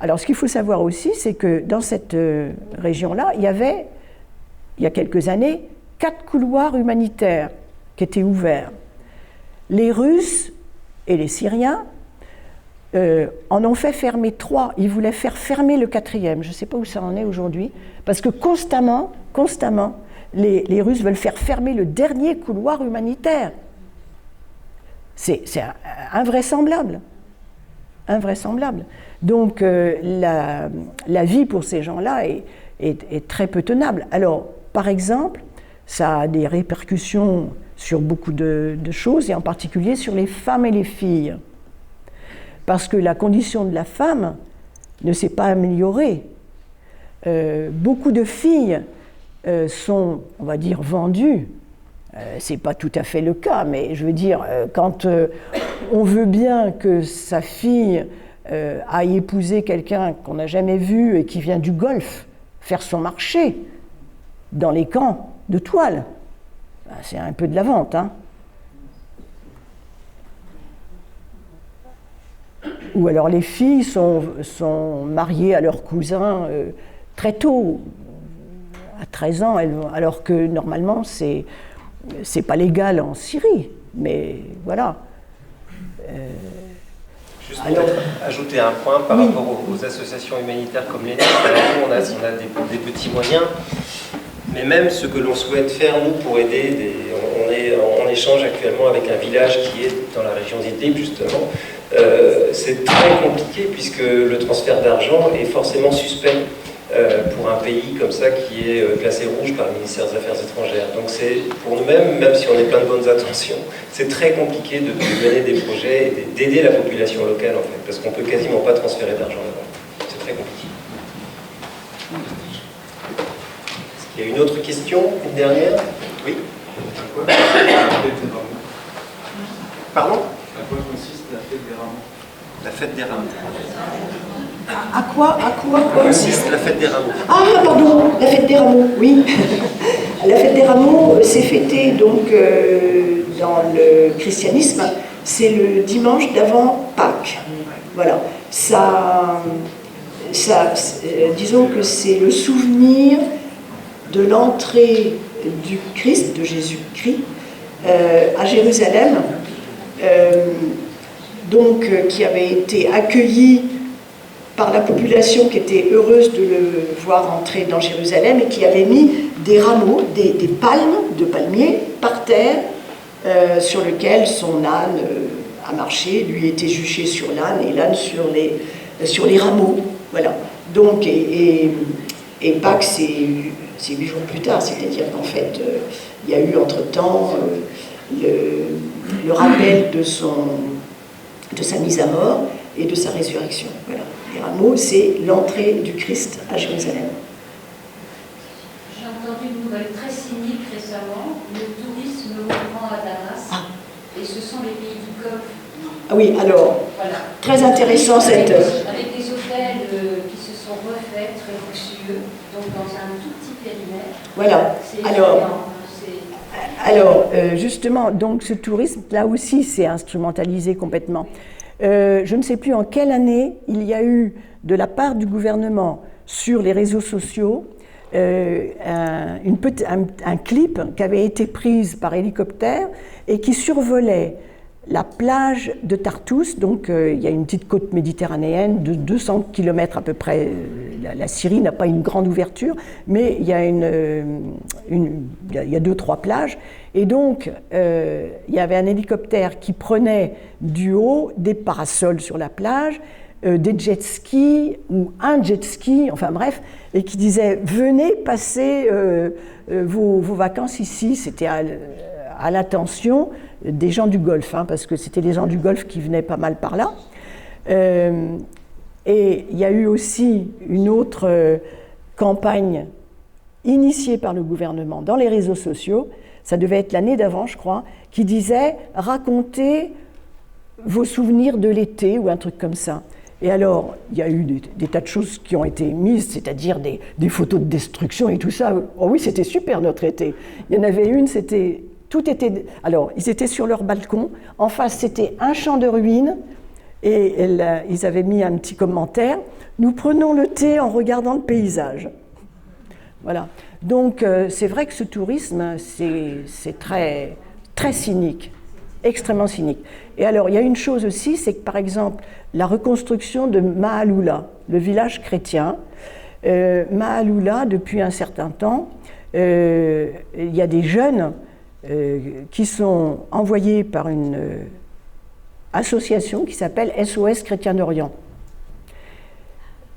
Alors ce qu'il faut savoir aussi, c'est que dans cette région-là, il y avait, il y a quelques années, 4 couloirs humanitaires qui étaient ouverts. Les Russes et les Syriens en ont fait fermer 3. Ils voulaient faire fermer le 4e. Je ne sais pas où ça en est aujourd'hui, parce que constamment, les Russes veulent faire fermer le dernier couloir humanitaire. C'est invraisemblable. Invraisemblable. Donc la vie pour ces gens-là est très peu tenable. Alors, par exemple, ça a des répercussions sur beaucoup de choses, et en particulier sur les femmes et les filles. Parce que la condition de la femme ne s'est pas améliorée. Beaucoup de filles sont, on va dire, vendues. Ce n'est pas tout à fait le cas, mais je veux dire, quand on veut bien que sa fille aille épouser quelqu'un qu'on n'a jamais vu et qui vient du Golfe faire son marché dans les camps de toile, c'est un peu de la vente, hein. Ou alors les filles sont mariées à leurs cousins très tôt, à 13 ans, alors que normalement c'est pas légal en Syrie, mais voilà. Juste pour ajouter un point par rapport aux associations humanitaires comme les nôtres, on a des petits moyens, mais même ce que l'on souhaite faire, nous, pour aider, on est en échange actuellement avec un village qui est dans la région d'Idlib, justement. C'est très compliqué puisque le transfert d'argent est forcément suspect pour un pays comme ça qui est classé rouge par le ministère des Affaires étrangères. Donc c'est pour nous-mêmes, même si on est plein de bonnes intentions, c'est très compliqué de mener des projets et d'aider la population locale en fait, parce qu'on ne peut quasiment pas transférer d'argent là-bas. C'est très compliqué. Est-ce qu'il y a une autre question, une dernière? Oui. Pardon? À quoi consiste la fête des rameaux? La fête des rameaux. À quoi consiste la fête des rameaux? Ah, pardon, la fête des rameaux, oui. La fête des rameaux, c'est fêté donc dans le christianisme, c'est le dimanche d'avant Pâques. Voilà. Disons que c'est le souvenir de l'entrée du Christ, de Jésus-Christ, à Jérusalem, qui avait été accueilli par la population qui était heureuse de le voir entrer dans Jérusalem et qui avait mis des rameaux, des palmes de palmiers par terre sur lesquels son âne a marché, lui était juché sur l'âne et l'âne sur les rameaux. Voilà. Donc, et Pâques, c'est 8 jours plus tard, c'est-à-dire qu'en fait, il y a eu entre-temps le rappel de sa mise à mort et de sa résurrection. Voilà. Les rameaux, c'est l'entrée du Christ à Jérusalem. J'ai entendu une nouvelle très cynique récemment, le tourisme reprend à Damas, et ce sont les pays du Golfe. Ah oui, alors, voilà. Très intéressant cette... Avec des hôtels qui se sont refaits, très luxueux, donc dans un tout petit périmètre. Voilà, alors... Alors, justement, donc ce tourisme, là aussi, c'est instrumentalisé complètement. Je ne sais plus en quelle année il y a eu, de la part du gouvernement, sur les réseaux sociaux, un clip qui avait été pris par hélicoptère et qui survolait la plage de Tartous. Donc il y a une petite côte méditerranéenne de 200 km à peu près. La Syrie n'a pas une grande ouverture, mais il y a il y a 2-3 plages. Et donc il y avait un hélicoptère qui prenait du haut des parasols sur la plage, des jet skis ou un jet ski, enfin bref, et qui disait venez passer vos vacances ici. C'était à l'attention des gens du Golfe, hein, parce que c'était les gens du Golfe qui venaient pas mal par là. Et il y a eu aussi une autre campagne initiée par le gouvernement dans les réseaux sociaux, ça devait être l'année d'avant je crois, qui disait « racontez vos souvenirs de l'été » ou un truc comme ça. Et alors, il y a eu des tas de choses qui ont été mises, c'est-à-dire des photos de destruction et tout ça. Oh oui, c'était super notre été. Il y en avait une, c'était... Tout était... Alors, ils étaient sur leur balcon. En face, c'était un champ de ruines. Et ils avaient mis un petit commentaire. « Nous prenons le thé en regardant le paysage. » Voilà. Donc, c'est vrai que ce tourisme, c'est très, très cynique. Extrêmement cynique. Et alors, il y a une chose aussi, c'est que par exemple, la reconstruction de Maaloula, le village chrétien, Maaloula, depuis un certain temps, il y a des jeunes qui sont envoyés par une association qui s'appelle SOS Chrétien d'Orient.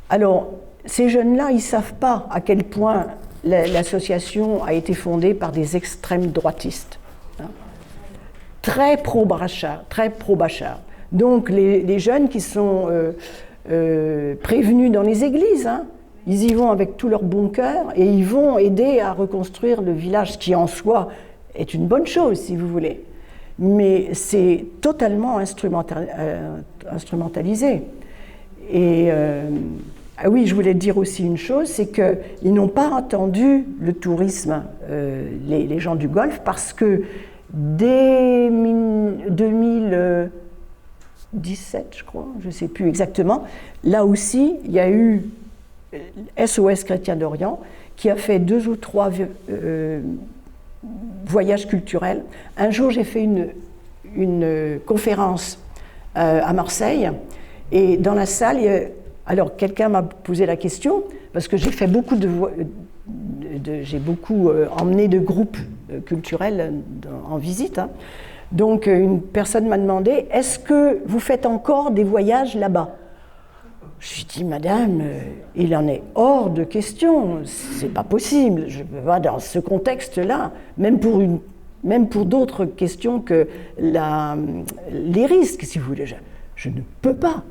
Alors, ces jeunes-là, ils ne savent pas à quel point l'association a été fondée par des extrêmes droitistes. Très pro-Bachar, très pro-Bachar. Donc les jeunes qui sont prévenus dans les églises, hein, ils y vont avec tout leur bon cœur et ils vont aider à reconstruire le village, ce qui en soi est une bonne chose, si vous voulez. Mais c'est totalement instrumentalisé. Et ah oui, je voulais dire aussi une chose, c'est qu'ils n'ont pas entendu le tourisme, les gens du Golfe, parce que dès 2017, je crois, je ne sais plus exactement, là aussi, il y a eu SOS Chrétien d'Orient qui a fait 2 ou 3 voyages culturels. Un jour, j'ai fait une conférence à Marseille et dans la salle, alors quelqu'un m'a posé la question, parce que j'ai fait beaucoup j'ai beaucoup emmené de groupes culturels en visite. Hein. Donc une personne m'a demandé « Est-ce que vous faites encore des voyages là-bas ?» Je lui ai dit « Madame, il en est hors de question, c'est pas possible, je ne peux pas dans ce contexte-là, même pour d'autres questions que les risques, si vous voulez, je ne peux pas. »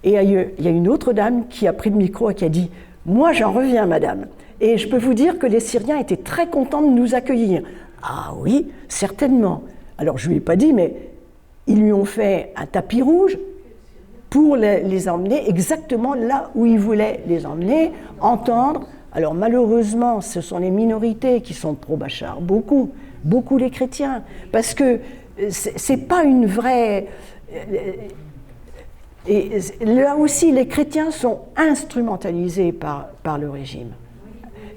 Et il y a une autre dame qui a pris le micro et qui a dit « Moi, j'en reviens, madame. Et je peux vous dire que les Syriens étaient très contents de nous accueillir. » Ah oui, certainement. Alors, je ne lui ai pas dit, mais ils lui ont fait un tapis rouge pour les emmener exactement là où ils voulaient les emmener, entendre. Alors, malheureusement, ce sont les minorités qui sont pro-Bachar, beaucoup les chrétiens, parce que ce n'est pas une vraie... Et là aussi, les chrétiens sont instrumentalisés par le régime.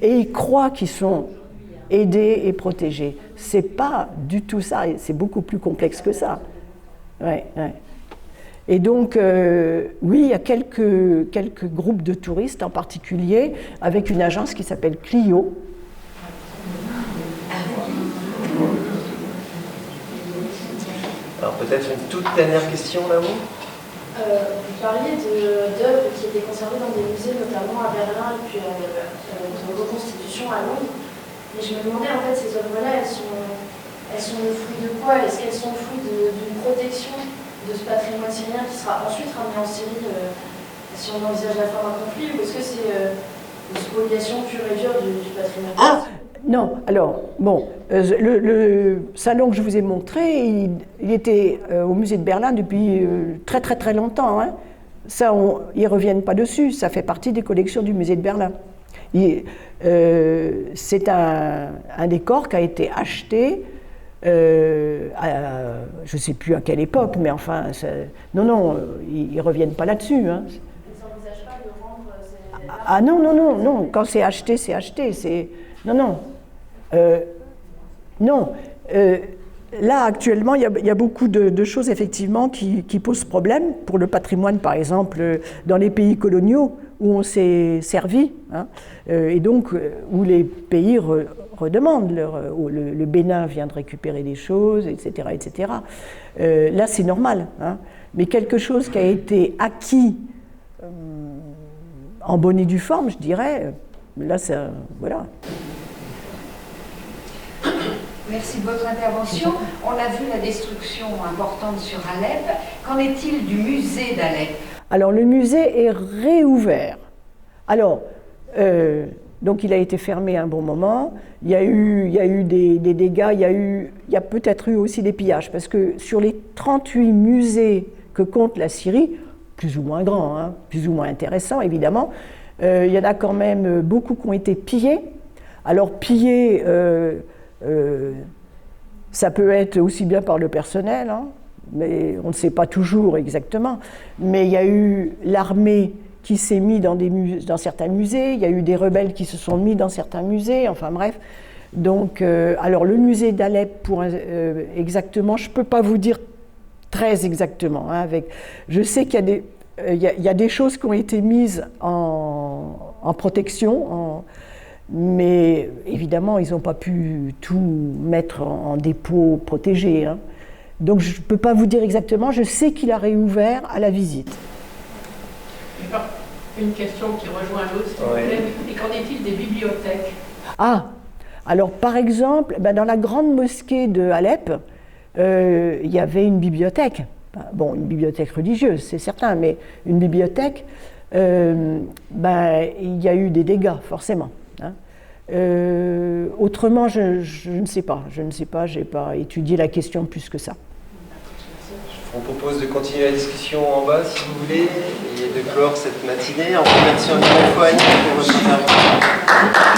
Et ils croient qu'ils sont aidés et protégés. Ce n'est pas du tout ça, c'est beaucoup plus complexe que ça. Ouais. Et donc, oui, il y a quelques groupes de touristes en particulier, avec une agence qui s'appelle Clio. Alors peut-être une toute dernière question là-haut. Vous parliez d'œuvres qui étaient conservées dans des musées, notamment à Berlin et puis de reconstitution à Londres. Et je me demandais, en fait, ces œuvres-là, elles sont le fruit de quoi? Est-ce qu'elles sont le fruit d'une protection de ce patrimoine syrien qui sera ensuite ramené en Syrie si on envisage la fin d'un conflit, ou est-ce que c'est une spoliation pure et dure du patrimoine? Ah non, alors, bon, le salon que je vous ai montré, il était au musée de Berlin depuis très très très longtemps. Hein. Ça, ils ne reviennent pas dessus, ça fait partie des collections du musée de Berlin. C'est un décor qui a été acheté, je ne sais plus à quelle époque, mais enfin, non, ils ne reviennent pas là-dessus. Hein. Ils n'envisagent pas de rendre Ah non, quand c'est acheté, c'est acheté. Non. Là, actuellement, il y a beaucoup de choses, effectivement, qui posent problème pour le patrimoine, par exemple, dans les pays coloniaux où on s'est servi, hein, et donc où les pays redemandent. Le Bénin vient de récupérer des choses, etc. etc. Là, c'est normal. Hein, mais quelque chose qui a été acquis en bonne et due forme, je dirais, là, ça, voilà. Merci de votre intervention. On a vu la destruction importante sur Alep. Qu'en est-il du musée d'Alep? Alors, le musée est réouvert. Alors, donc il a été fermé un bon moment. Il y a eu des dégâts, il y a peut-être eu aussi des pillages, parce que sur les 38 musées que compte la Syrie, plus ou moins grands, hein, plus ou moins intéressants évidemment, il y en a quand même beaucoup qui ont été pillés. Alors pillés, ça peut être aussi bien par le personnel, hein, mais on ne sait pas toujours exactement. Mais il y a eu l'armée qui s'est mise dans certains musées, il y a eu des rebelles qui se sont mis dans certains musées, enfin bref. Donc, alors le musée d'Alep, exactement, je ne peux pas vous dire très exactement. Hein, je sais qu'il y a des choses qui ont été mises en protection, mais évidemment, ils n'ont pas pu tout mettre en dépôt protégé. Hein. Donc, je ne peux pas vous dire exactement. Je sais qu'il a réouvert à la visite. Une question qui rejoint l'autre, s'il vous plaît. Et qu'en est-il des bibliothèques? Ah, alors par exemple, dans la grande mosquée de Alep, il y avait une bibliothèque. Bon, une bibliothèque religieuse, c'est certain, mais une bibliothèque, il y a eu des dégâts, forcément. Hein. Autrement, je ne sais pas. Je n'ai pas étudié la question plus que ça. Je vous propose de continuer la discussion en bas, si vous voulez, et de clore cette matinée en remerciant une nouvelle fois Annie pour votre intervention.